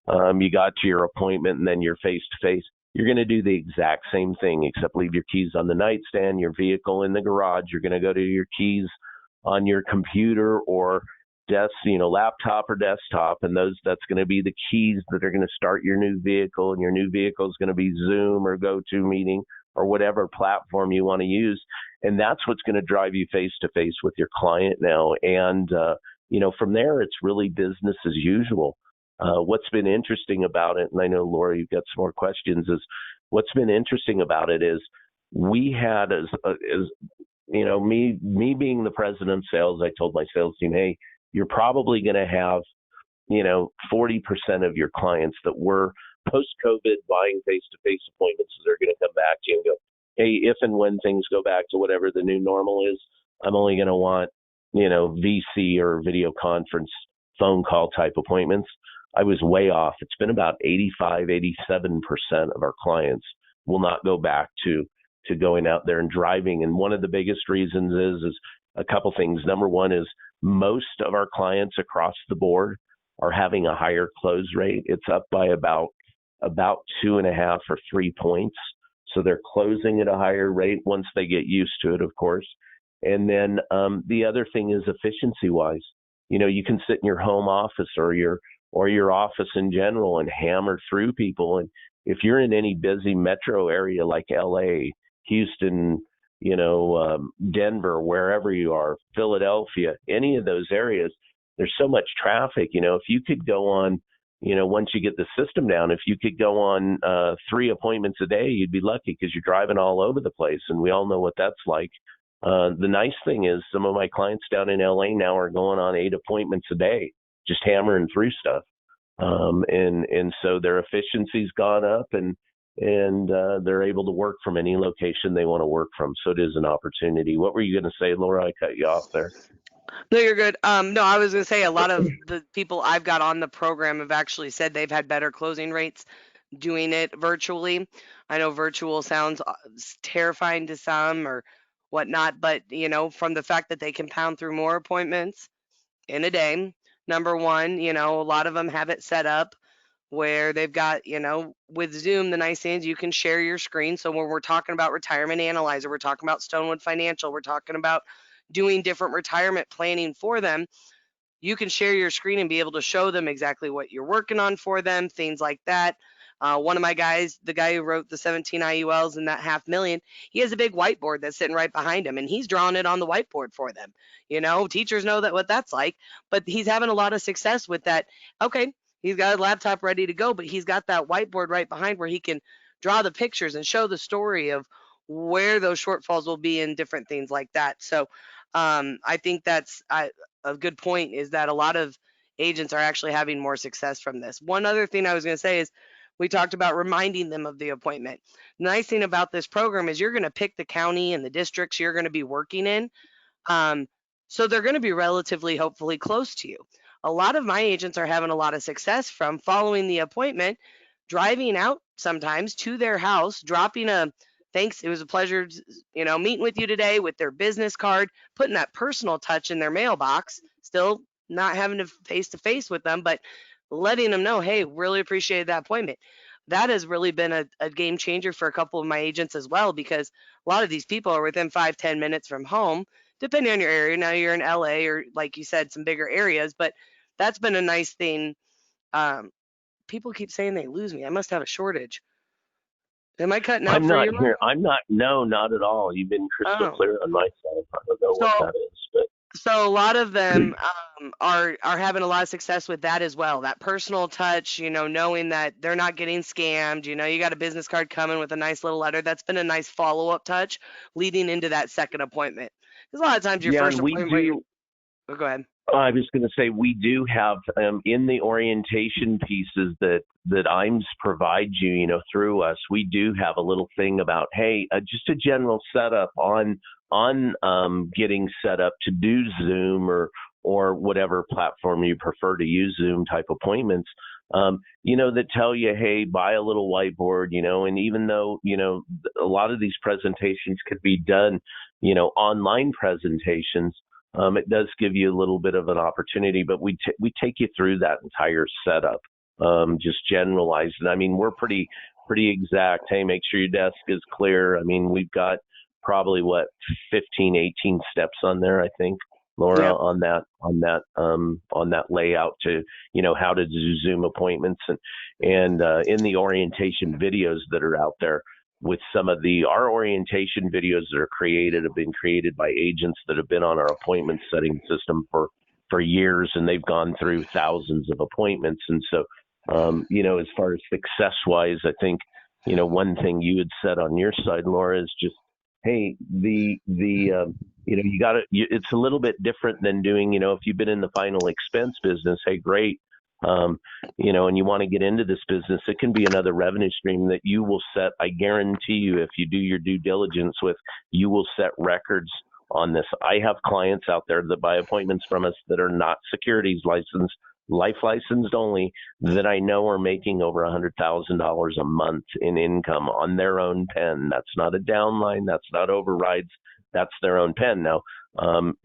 you got to your appointment, and then you're face to face. You're going to do the exact same thing, except leave your keys on the nightstand, your vehicle in the garage. You're going to go to your keys on your computer or laptop or desktop, and that's going to be the keys that are going to start your new vehicle, and your new vehicle is going to be Zoom or GoToMeeting or whatever platform you want to use. And that's what's going to drive you face to face with your client now. And, from there, it's really business as usual. What's been interesting about it, and I know, Laura, you've got some more questions, is what's been interesting about it is we had, me being the president of sales, I told my sales team, hey, you're probably going to have, 40% of your clients that were post-COVID buying face-to-face appointments. So they're going to come back to you and go, hey, if and when things go back to whatever the new normal is, I'm only going to want, VC or video conference phone call type appointments. I was way off. It's been about 85, 87% of our clients will not go back to going out there and driving. And one of the biggest reasons is a couple things. Number one is most of our clients across the board are having a higher close rate. It's up by about 2.5 or 3 points. So they're closing at a higher rate once they get used to it, of course. And then the other thing is efficiency wise. You can sit in your home office or your office in general and hammer through people. And if you're in any busy metro area like LA, Houston, Denver, wherever you are, Philadelphia, any of those areas, there's so much traffic. If you could go on, once you get the system down, if you could go on 3 appointments a day, you'd be lucky because you're driving all over the place. And we all know what that's like. The nice thing is some of my clients down in LA now are going on 8 appointments a day, just hammering through stuff. And so their efficiency's gone up, and they're able to work from any location they want to work from. So it is an opportunity. What were you going to say, Laura? I cut you off there. No, you're good. No, I was going to say a lot of the people I've got on the program have actually said they've had better closing rates doing it virtually. I know virtual sounds terrifying to some, or whatnot. But, from the fact that they can pound through more appointments in a day, number one, a lot of them have it set up where they've got, with Zoom, the nice thing is you can share your screen. So when we're talking about retirement analyzer, we're talking about Stonewood Financial, we're talking about doing different retirement planning for them, you can share your screen and be able to show them exactly what you're working on for them, things like that. One of my guys, the guy who wrote the 17 IULs and that 500,000, he has a big whiteboard that's sitting right behind him, and he's drawing it on the whiteboard for them. Teachers know that what that's like, but he's having a lot of success with that. Okay, he's got a laptop ready to go, but he's got that whiteboard right behind where he can draw the pictures and show the story of where those shortfalls will be and different things like that. So I think that's a good point is that a lot of agents are actually having more success from this. One other thing I was going to say is we talked about reminding them of the appointment. The nice thing about this program is you're going to pick the county and the districts you're going to be working in. Um, so they're going to be relatively, hopefully, close to you. A lot of my agents are having a lot of success from following the appointment, driving out sometimes to their house, dropping a thanks. It was a pleasure, meeting with you today with their business card, putting that personal touch in their mailbox, still not having to face with them, but letting them know, hey, really appreciated that appointment. That has really been a game changer for a couple of my agents as well, because a lot of these people are within 5-10 minutes from home, depending on your area. Now you're in LA or, like you said, some bigger areas, but that's been a nice thing. Um, People keep saying they lose me. I must have a shortage. Am I cutting out I'm for not you, Rob? here. I'm not. No, not at all. You've been crystal Oh, clear on my side. I don't know what so that is, but so a lot of them are having a lot of success with that as well. That personal touch, knowing that they're not getting scammed. You got a business card coming with a nice little letter. That's been a nice follow up touch leading into that second appointment. Because a lot of times your yeah, first and we appointment, do. go ahead. I was going to say we do have in the orientation pieces that IMS provide you, through us. We do have a little thing about hey, just a general setup on getting set up to do Zoom or whatever platform you prefer to use Zoom type appointments. That tell you, hey, buy a little whiteboard, and even though, a lot of these presentations could be done, online presentations, it does give you a little bit of an opportunity, but we take you through that entire setup, just generalized. And I mean, we're pretty exact. Hey, make sure your desk is clear. I mean, we've got probably what 15, 18 steps on there, I think, Laura, Yep. on that layout to how to do Zoom appointments and in the orientation videos that are out there with some of our orientation videos that are created have been created by agents that have been on our appointment setting system for years, and they've gone through thousands of appointments. And so, as far as success wise, I think, one thing you had said on your side, Laura, is just, hey, you got to, it's a little bit different than doing, if you've been in the final expense business, hey, great. And you want to get into this business, it can be another revenue stream that you will set. I guarantee you, if you do your due diligence with, you will set records on this. I have clients out there that buy appointments from us that are not securities licensed, life licensed only, that I know are making over $100,000 a month in income on their own pen. That's not a downline. That's not overrides. That's their own pen. Now,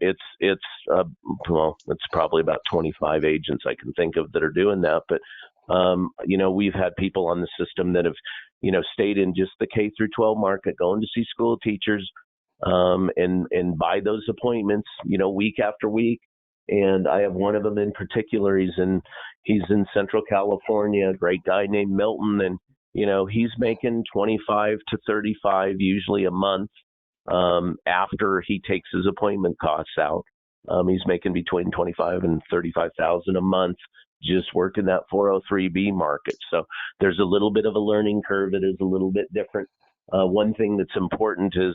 it's probably about 25 agents I can think of that are doing that. But we've had people on the system that have stayed in just the K through 12 market, going to see school teachers, and buy those appointments, week after week. And I have one of them in particular. He's in Central California, a great guy named Milton, and he's making 25 to 35 usually a month. After he takes his appointment costs out, he's making between 25 and 35,000 a month just working that 403B market. So there's a little bit of a learning curve. It is a little bit different. One thing that's important is,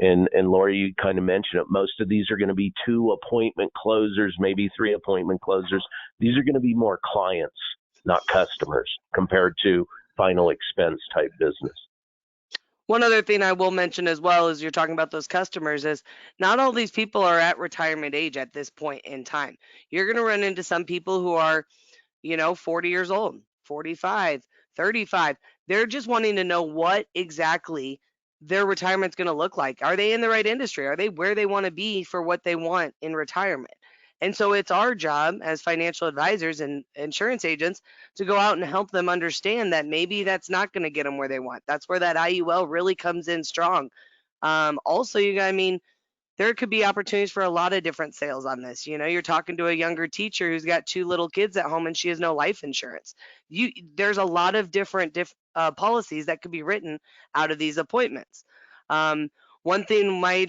and Laura, you kind of mentioned it, most of these are going to be 2 appointment closers, maybe 3 appointment closers. These are going to be more clients, not customers, compared to final expense type business. One other thing I will mention as well as you're talking about those customers is not all these people are at retirement age at this point in time. You're going to run into some people who are 40 years old, 45, 35. They're just wanting to know what exactly their retirement's going to look like. Are they in the right industry? Are they where they want to be for what they want in retirement? And so it's our job as financial advisors and insurance agents to go out and help them understand that maybe that's not going to get them where they want. That's where that IUL really comes in strong. Also, I mean, there could be opportunities for a lot of different sales on this. You're talking to a younger teacher who's got two little kids at home and she has no life insurance. There's a lot of different policies that could be written out of these appointments. Um, One thing my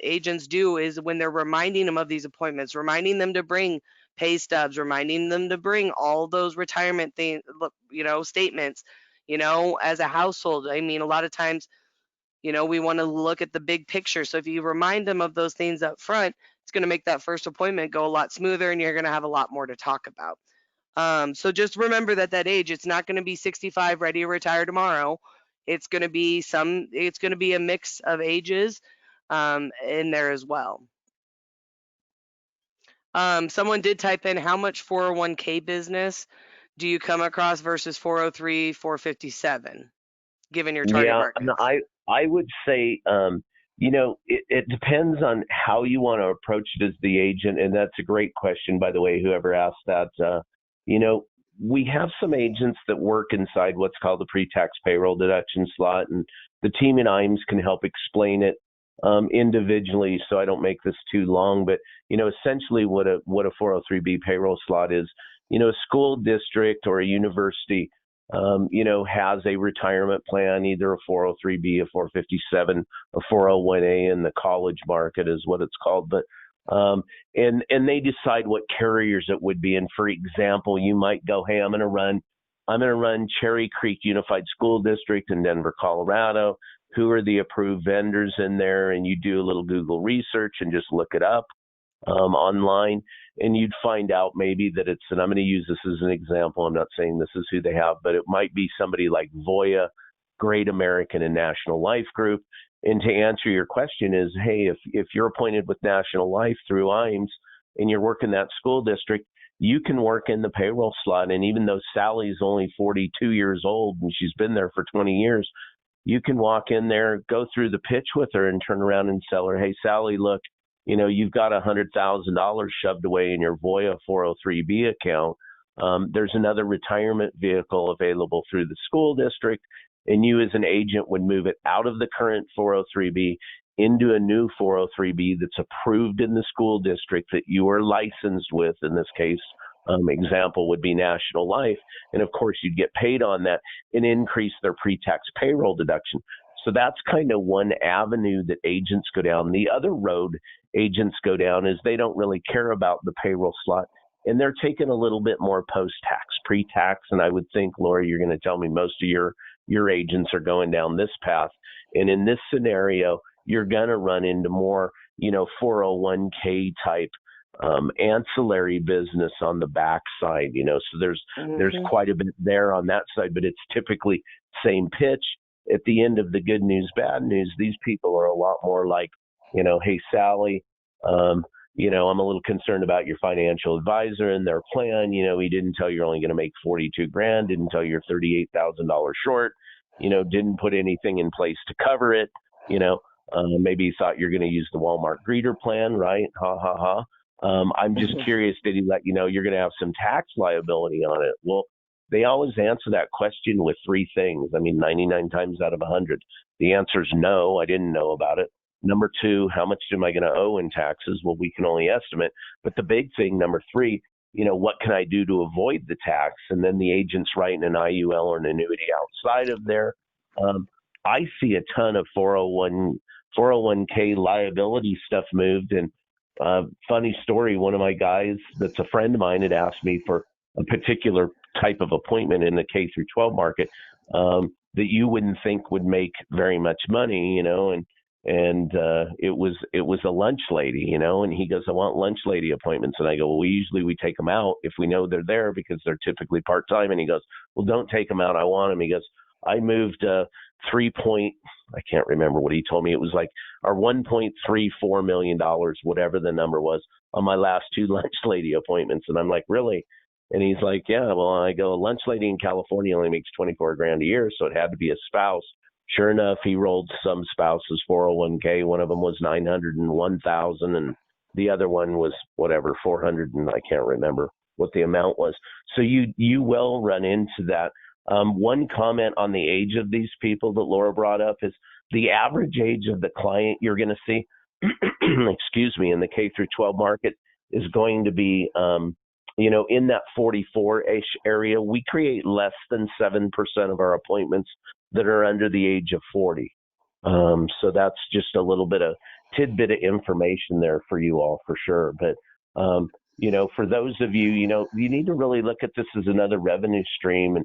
agents do is when they're reminding them of these appointments, reminding them to bring pay stubs, reminding them to bring all those retirement thing, statements. As a household, I mean, a lot of times we want to look at the big picture. So if you remind them of those things up front, it's going to make that first appointment go a lot smoother and you're going to have a lot more to talk about. So just remember that age, it's not going to be 65 ready to retire tomorrow. It's going to be a mix of ages in there as well. Someone did type in how much 401k business do you come across versus 403, 457, given your target Yeah, and markets? I would say, it depends on how you want to approach it as the agent, and that's a great question, by the way. Whoever asked that, you know, we have some agents that work inside what's called the pre-tax payroll deduction slot, and the team in IMES can help explain it individually, so I don't make this too long. But essentially, what a 403b payroll slot is, a school district or a university has a retirement plan, either a 403b, a 457, a 401a in the college market is what it's called. But and they decide what carriers it would be. And for example, you might go, hey, I'm going to run Cherry Creek Unified School District in Denver, Colorado. Who are the approved vendors in there? And you do a little Google research and just look it up online, and you'd find out maybe that it's, and I'm going to use this as an example. I'm not saying this is who they have, but it might be somebody like Voya, Great American, and National Life Group. And to answer your question is, hey, if you're appointed with National Life through IMES and you're working that school district, you can work in the payroll slot. And even though Sally's only 42 years old and she's been there for 20 years, you can walk in there, go through the pitch with her, and turn around and tell her, hey, Sally, look, you've got $100,000 shoved away in your Voya 403b account. There's another retirement vehicle available through the school district, and you as an agent would move it out of the current 403b into a new 403b that's approved in the school district that you are licensed with. In this case, example would be National Life. And of course, you'd get paid on that and increase their pre-tax payroll deduction. So that's kind of one avenue that agents go down. The other road agents go down is they don't really care about the payroll slot, and they're taking a little bit more post-tax, pre-tax. And I would think, Laura, you're going to tell me most of your agents are going down this path. And in this scenario, you're going to run into more, 401k type ancillary business on the backside. So there's Hmm. quite a bit there on that side, but it's typically same pitch. At the end of the good news, bad news, these people are a lot more like, hey, Sally, I'm a little concerned about your financial advisor and their plan. He didn't tell you you're only going to make 42 grand, didn't tell you you're $38,000 short, didn't put anything in place to cover it. Maybe he thought you're going to use the Walmart greeter plan, right? Ha ha ha. I'm just curious, did he let you know you're going to have some tax liability on it? Well, they always answer that question with three things. I mean, 99 times out of 100, the answer is no, I didn't know about it. Number two, how much am I going to owe in taxes? Well, we can only estimate. But the big thing, number three, what can I do to avoid the tax? And then the agent's writing an IUL or an annuity outside of there. Um, I see a ton of 401k liability stuff moved. And funny story, one of my guys that's a friend of mine had asked me for a particular type of appointment in the K through 12 market that you wouldn't think would make very much money, and it was a lunch lady, and he goes, I want lunch lady appointments. And I go, well, we take them out if we know they're there because they're typically part-time. And he goes, well, don't take them out. I want them. He goes, I moved 3 point, I can't remember what he told me. It was like our $1.34 million, whatever the number was, on my last two lunch lady appointments. And I'm like, really? And he's like, yeah. Well, I go, a lunch lady in California only makes 24 grand a year, so it had to be a spouse. Sure enough, he rolled some spouse's 401k. One of them was 901,000, and the other one was whatever 400, and I can't remember what the amount was. So you will run into that. One comment on the age of these people that Laura brought up is the average age of the client you're going to see, excuse me, in the K through 12 market is going to be, in that 44-ish area. We create less than 7% of our appointments that are under the age of 40. So that's just a little bit of tidbit of information there for you all for sure. But, for those of you, you need to really look at this as another revenue stream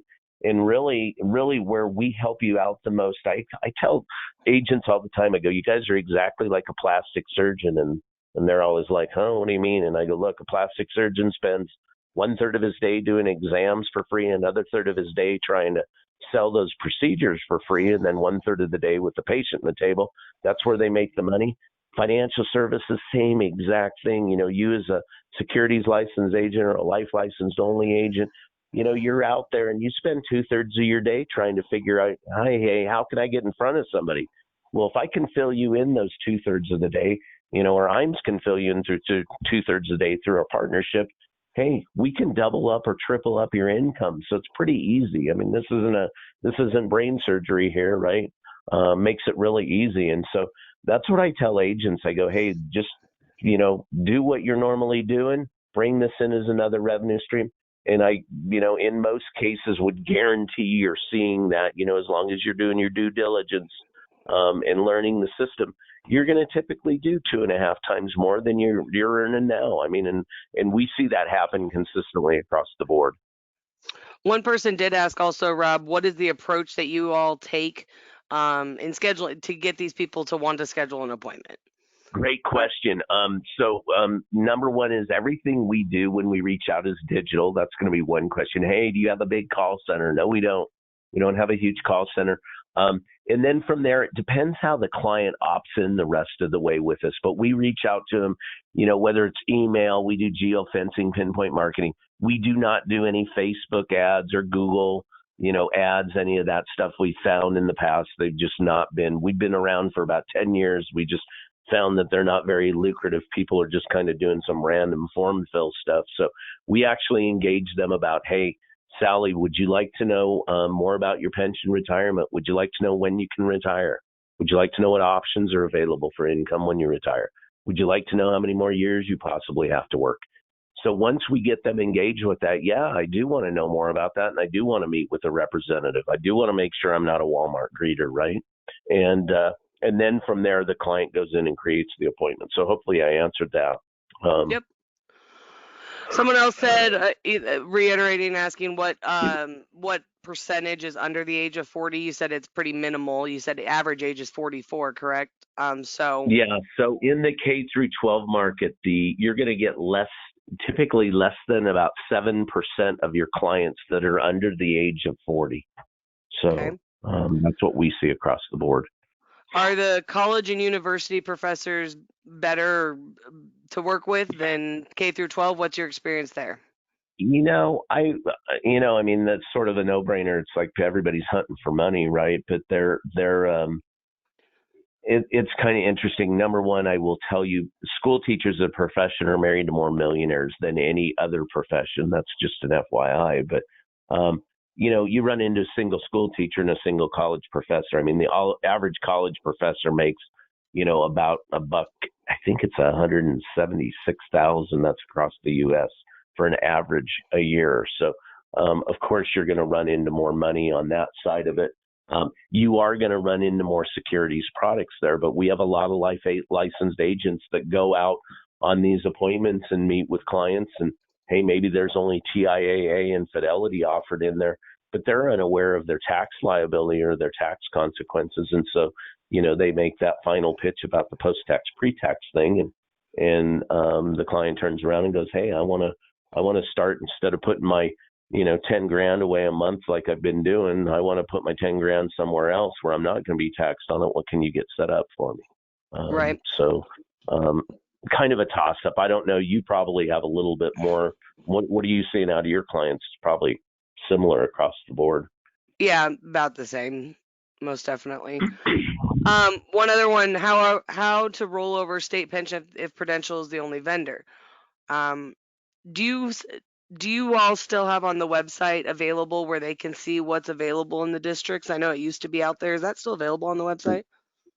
and really, really where we help you out the most. I tell agents all the time, I go, you guys are exactly like a plastic surgeon. And they're always like, huh, what do you mean? And I go, look, a plastic surgeon spends 1/3 of his day doing exams for free, and another third of his day trying to sell those procedures for free, and then 1/3 of the day with the patient on the table. That's where they make the money. Financial services, same exact thing. You as a securities licensed agent or a life licensed only agent, you're out there and you spend 2/3 of your day trying to figure out, hey, how can I get in front of somebody? Well, if I can fill you in those 2/3 of the day, or IMS can fill you in through 2/3 of the day through a partnership, hey, we can double up or triple up your income. So it's pretty easy. I mean, this isn't brain surgery here, right? Makes it really easy. And so that's what I tell agents. I go, hey, just, do what you're normally doing, bring this in as another revenue stream. And I, in most cases would guarantee you're seeing that, as long as you're doing your due diligence and learning the system, you're going to typically do 2.5 times more than you're earning now. I mean, and we see that happen consistently across the board. One person did ask also, Rob, what is the approach that you all take in scheduling to get these people to want to schedule an appointment? Great question. So number one is everything we do when we reach out is digital. That's going to be one question. Hey, do you have a big call center? No, we don't. We don't have a huge call center. And then from there, it depends how the client opts in the rest of the way with us. But we reach out to them, whether it's email, we do geofencing, pinpoint marketing. We do not do any Facebook ads or Google, ads, any of that stuff we found in the past. They've just not been. We've been around for about 10 years. We just found that they're not very lucrative. People are just kind of doing some random form fill stuff. So we actually engage them about, hey, Sally, would you like to know more about your pension retirement? Would you like to know when you can retire? Would you like to know what options are available for income when you retire? Would you like to know how many more years you possibly have to work? So once we get them engaged with that, yeah, I do want to know more about that. And I do want to meet with a representative. I do want to make sure I'm not a Walmart greeter, right? And then from there, the client goes in and creates the appointment. So hopefully I answered that. Yep. Someone else said, reiterating, asking what percentage is under the age of 40. You said it's pretty minimal. You said the average age is 44, correct? Yeah. So in the K through 12 market, you're going to get typically less than about 7% of your clients that are under the age of 40. So okay. That's what we see across the board. Are the college and university professors better to work with than K through 12? What's your experience there? I mean, that's sort of a no-brainer. It's like everybody's hunting for money, right? But it's kind of interesting. Number one, I will tell you, school teachers as a profession are married to more millionaires than any other profession. That's just an FYI. But you run into a single school teacher and a single college professor. I mean, the average college professor makes, about $1. I think it's 176,000. That's across the U.S. for an average a year. So, of course, you're going to run into more money on that side of it. You are going to run into more securities products there, but we have a lot of licensed agents that go out on these appointments and meet with clients. And hey, maybe there's only TIAA and Fidelity offered in there, but they're unaware of their tax liability or their tax consequences. And so, they make that final pitch about the post-tax, pre-tax thing. And the client turns around and goes, hey, I want to start, instead of putting my 10 grand away a month like I've been doing, I want to put my 10 grand somewhere else where I'm not going to be taxed on it. What can you get set up for me? Right. So kind of a toss up. I don't know. You probably have a little bit more. What are you seeing out of your clients? It's probably similar across the board. Yeah, about the same. most definitely. One other one, how to roll over state pension if Prudential is the only vendor. Um, do you s- do you all still have on the website available where they can see what's available in the districts? I know it used to be out there. Is that still available on the website?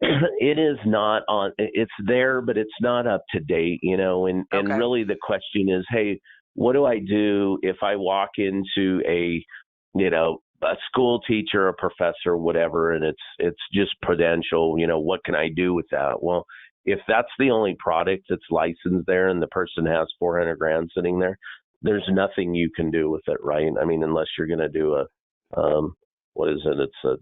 It is not on. It's there, but it's not up to date. And Okay. really the question is, hey, what do I do if I walk into a school teacher, a professor, whatever, and it's just Prudential. What can I do with that? Well, if that's the only product that's licensed there, and the person has 400 grand sitting there, there's nothing you can do with it, right? I mean, unless you're going to do what is it? It's a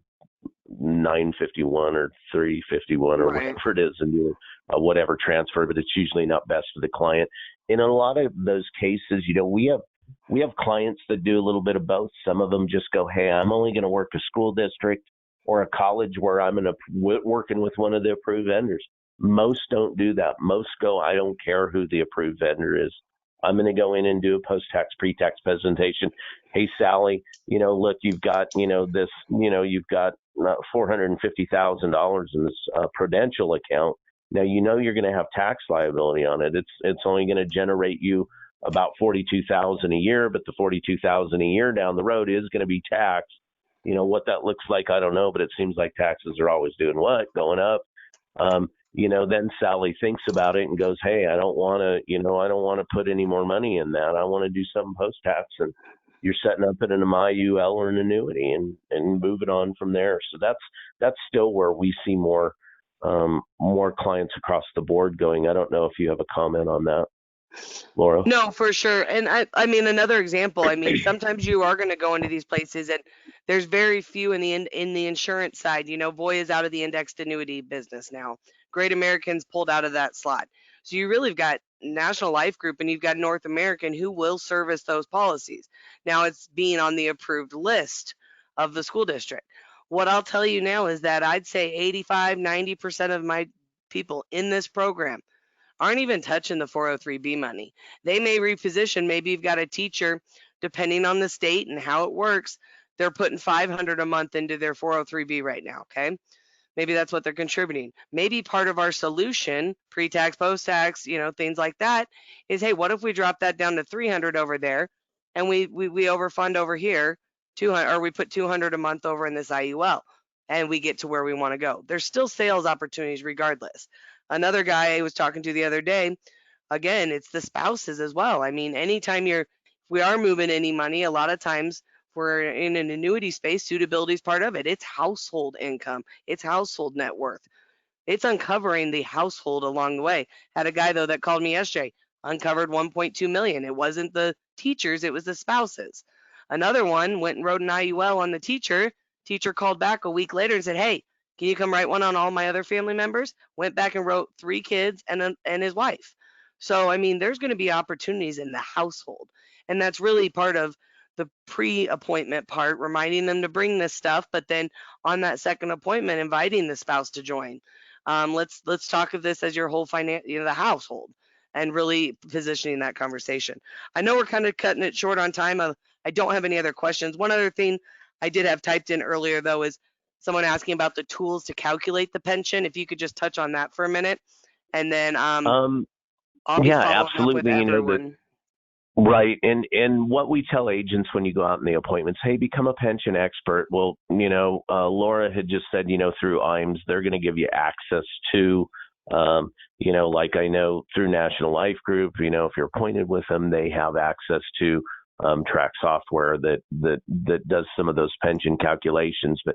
951 or 351 or Right. whatever it is, and do whatever transfer, but it's usually not best for the client. In a lot of those cases, we have clients that do a little bit of both. Some of them just go, hey, I'm only going to work a school district or a college where I'm working with one of the approved vendors. Most don't do that. Most go, I don't care who the approved vendor is. I'm going to go in and do a post-tax, pre-tax presentation. Hey, Sally, look, you've got, this, you've got $450,000 in this Prudential account. Now, you're going to have tax liability on it. It's only going to generate you about 42,000 a year, but the 42,000 a year down the road is going to be taxed. What that looks like, I don't know, but it seems like taxes are always doing what? Going up. Then Sally thinks about it and goes, hey, I don't want to put any more money in that. I want to do something post tax. And you're setting up it in an IUL or an annuity and move it on from there. So that's still where we see more clients across the board going. I don't know if you have a comment on that, Laura. No, for sure. And I mean, another example, I mean, sometimes you are going to go into these places and there's very few in the insurance side. Voya is out of the indexed annuity business now. Great American's pulled out of that slot. So you really have got National Life Group and you've got North American who will service those policies. Now it's being on the approved list of the school district. What I'll tell you now is that I'd say 85, 90% of my people in this program aren't even touching the 403b money. They may reposition. Maybe you've got a teacher, depending on the state and how it works, they're putting 500 a month into their 403b right now. Okay. Maybe that's what they're contributing. Maybe part of our solution, pre-tax, post-tax, things like that, is hey, what if we drop that down to 300 over there, and we overfund over here, 200, or we put 200 a month over in this IUL, and we get to where we want to go. There's still sales opportunities regardless. Another guy I was talking to the other day, again, it's the spouses as well. I mean, anytime we are moving any money, a lot of times we're in an annuity space, suitability is part of it. It's household income, it's household net worth. It's uncovering the household along the way. Had a guy though that called me yesterday, uncovered 1.2 million. It wasn't the teachers, it was the spouses. Another one went and wrote an IUL on the teacher. Teacher called back a week later and said, "Hey, can you come write one on all my other family members?" Went back and wrote 3 kids and his wife. So I mean, there's going to be opportunities in the household, and that's really part of the pre-appointment part, reminding them to bring this stuff, but then on that second appointment, inviting the spouse to join. Let's talk of this as your whole the household, and really positioning that conversation. I know we're kind of cutting it short on time. I don't have any other questions. One other thing I did have typed in earlier though is someone asking about the tools to calculate the pension. If you could just touch on that for a minute, and then Um, I'll be yeah, following up with absolutely. everyone. Right. And what we tell agents when you go out in the appointments, hey, become a pension expert. Well, Laura had just said, through IMES, they're going to give you access to, like I know through National Life Group, if you're appointed with them, they have access to track software that does some of those pension calculations. But,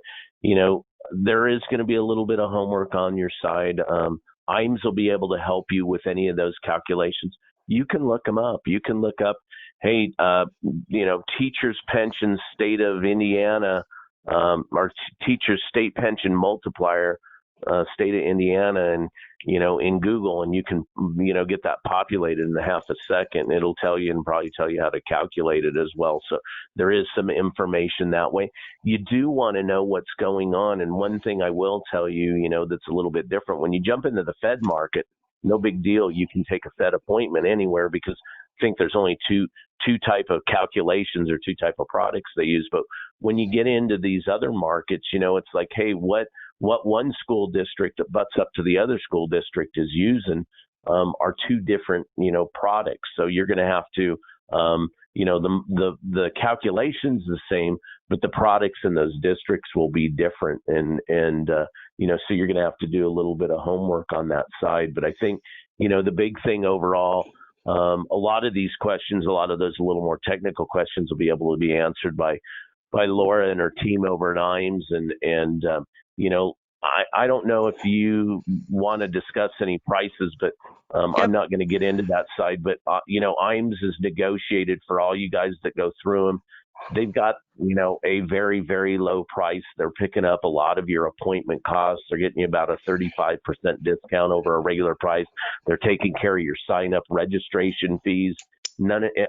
there is going to be a little bit of homework on your side. IMES will be able to help you with any of those calculations. You can look them up. You can look up, hey, teachers pension state of Indiana, or teachers state pension multiplier, state of Indiana, and in Google, and you can get that populated in a half a second. It'll tell you and probably tell you how to calculate it as well. So there is some information that way. You do want to know what's going on, and one thing I will tell you, that's a little bit different when you jump into the Fed market. No big deal. You can take a Fed appointment anywhere because I think there's only two type of calculations or two type of products they use. But when you get into these other markets, it's like, hey, what one school district that butts up to the other school district is using are two different, products. So you're going to have to, the calculation's the same, but the products in those districts will be different, and so you're going to have to do a little bit of homework on that side. But I think, the big thing overall, a lot of these questions, a lot of those a little more technical questions will be able to be answered by Laura and her team over at IMES. And I don't know if you want to discuss any prices, but I'm Yep. not going to get into that side. But, IMES is negotiated for all you guys that go through them. They've got, a very, very low price. They're picking up a lot of your appointment costs. They're getting you about a 35% discount over a regular price. They're taking care of your sign up registration fees,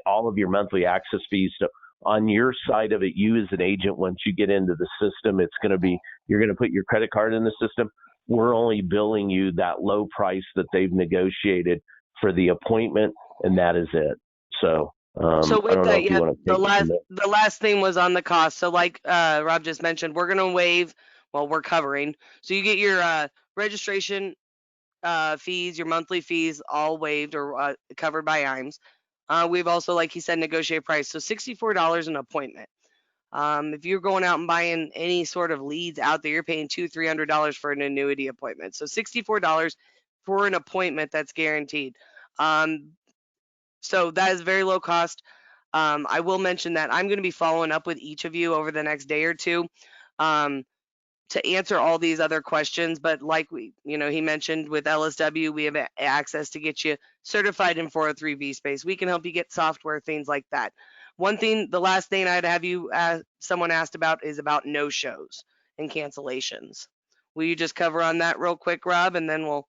all of your monthly access fees. So on your side of it, you as an agent, once you get into the system, it's going to be, you're going to put your credit card in the system. We're only billing you that low price that they've negotiated for the appointment, and that is it. So So I with don't know that, if you yeah, want to the take it from last there. the last thing was on the cost. So like Rob just mentioned, we're gonna waive. Well, we're covering. So you get your registration fees, your monthly fees, all waived or covered by IMES. We've also, like he said, negotiated price. So $64 an appointment. If you're going out and buying any sort of leads out there, you're paying $300 for an annuity appointment. So $64 for an appointment that's guaranteed. Um, so that is very low cost. I will mention that I'm going to be following up with each of you over the next day or two um, to answer all these other questions. But like he mentioned with LSW, we have access to get you certified in 403B space. We can help you get software, things like that. One thing, the last thing I'd have you, someone asked about is about no shows and cancellations. Will you just cover on that real quick, Rob, and then we'll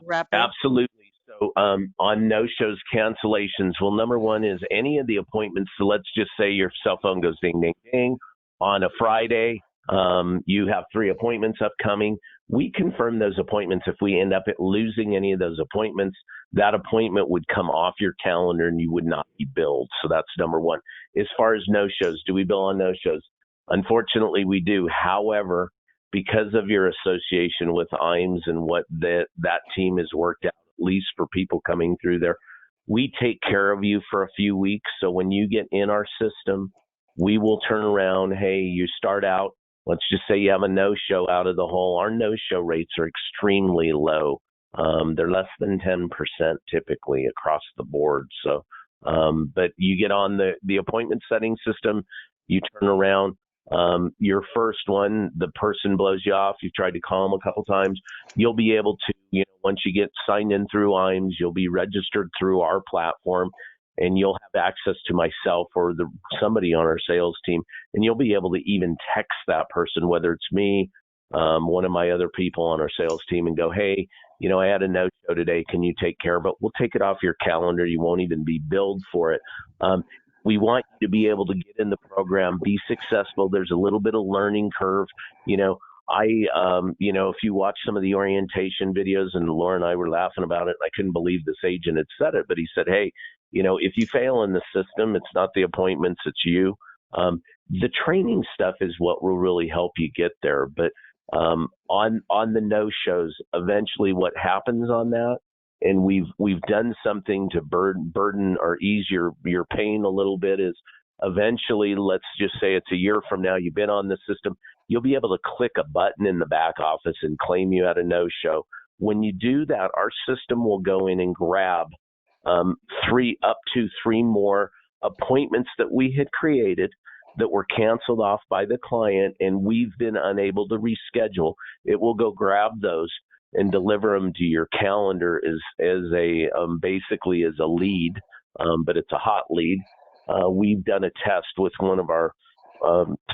wrap Yeah, up? absolutely. So on no shows, cancellations, well, number one is any of the appointments. So let's just say your cell phone goes ding, ding, ding on a Friday. You have 3 appointments upcoming. We confirm those appointments. If we end up losing any of those appointments, that appointment would come off your calendar and you would not be billed. So that's number one. As far as no shows, do we bill on no shows? Unfortunately, we do. However, because of your association with IMES and what that team has worked out, at least for people coming through there, we take care of you for a few weeks. So when you get in our system, we will turn around. Hey, you start out. Let's just say you have a no-show out of the hole. Our no-show rates are extremely low. They're less than 10% typically across the board. So, but you get on the appointment setting system, you turn around. Your first one, the person blows you off. You've tried to call them a couple times. You'll be able to, once you get signed in through IMES, you'll be registered through our platform, and you'll have access to myself or somebody on our sales team, and you'll be able to even text that person, whether it's me, one of my other people on our sales team, and go, hey, I had a no show today. Can you take care of it? We'll take it off your calendar. You won't even be billed for it. We want you to be able to get in the program, be successful. There's a little bit of learning curve. If you watch some of the orientation videos, and Laura and I were laughing about it, I couldn't believe this agent had said it, but he said, hey, if you fail in the system, it's not the appointments, it's you. The training stuff is what will really help you get there. But on the no shows, eventually what happens on that, and we've done something to burden or ease your pain a little bit, is eventually, let's just say it's a year from now, you've been on the system, you'll be able to click a button in the back office and claim you had a no show. When you do that, our system will go in and grab up to three more appointments that we had created that were canceled off by the client and we've been unable to reschedule. It will go grab those and deliver them to your calendar as a basically as a lead, but it's a hot lead. We've done a test with one of our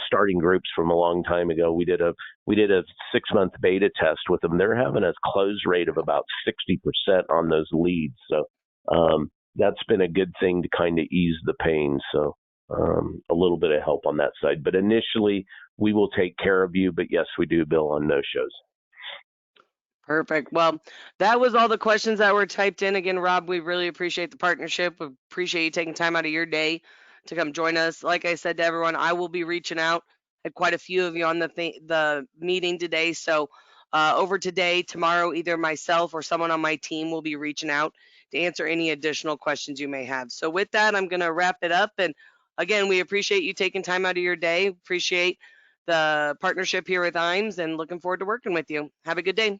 starting groups from a long time ago. We did a 6-month beta test with them. They're having a close rate of about 60% on those leads. So that's been a good thing to kind of ease the pain. So a little bit of help on that side. But initially, we will take care of you. But yes, we do bill on no shows. Perfect. Well, that was all the questions that were typed in. Again, Rob, we really appreciate the partnership. We appreciate you taking time out of your day to come join us. Like I said to everyone, I will be reaching out. Had quite a few of you on the meeting today, so over today, tomorrow, either myself or someone on my team will be reaching out to answer any additional questions you may have. So with that, I'm going to wrap it up. And again, we appreciate you taking time out of your day. Appreciate the partnership here with IMES, and looking forward to working with you. Have a good day.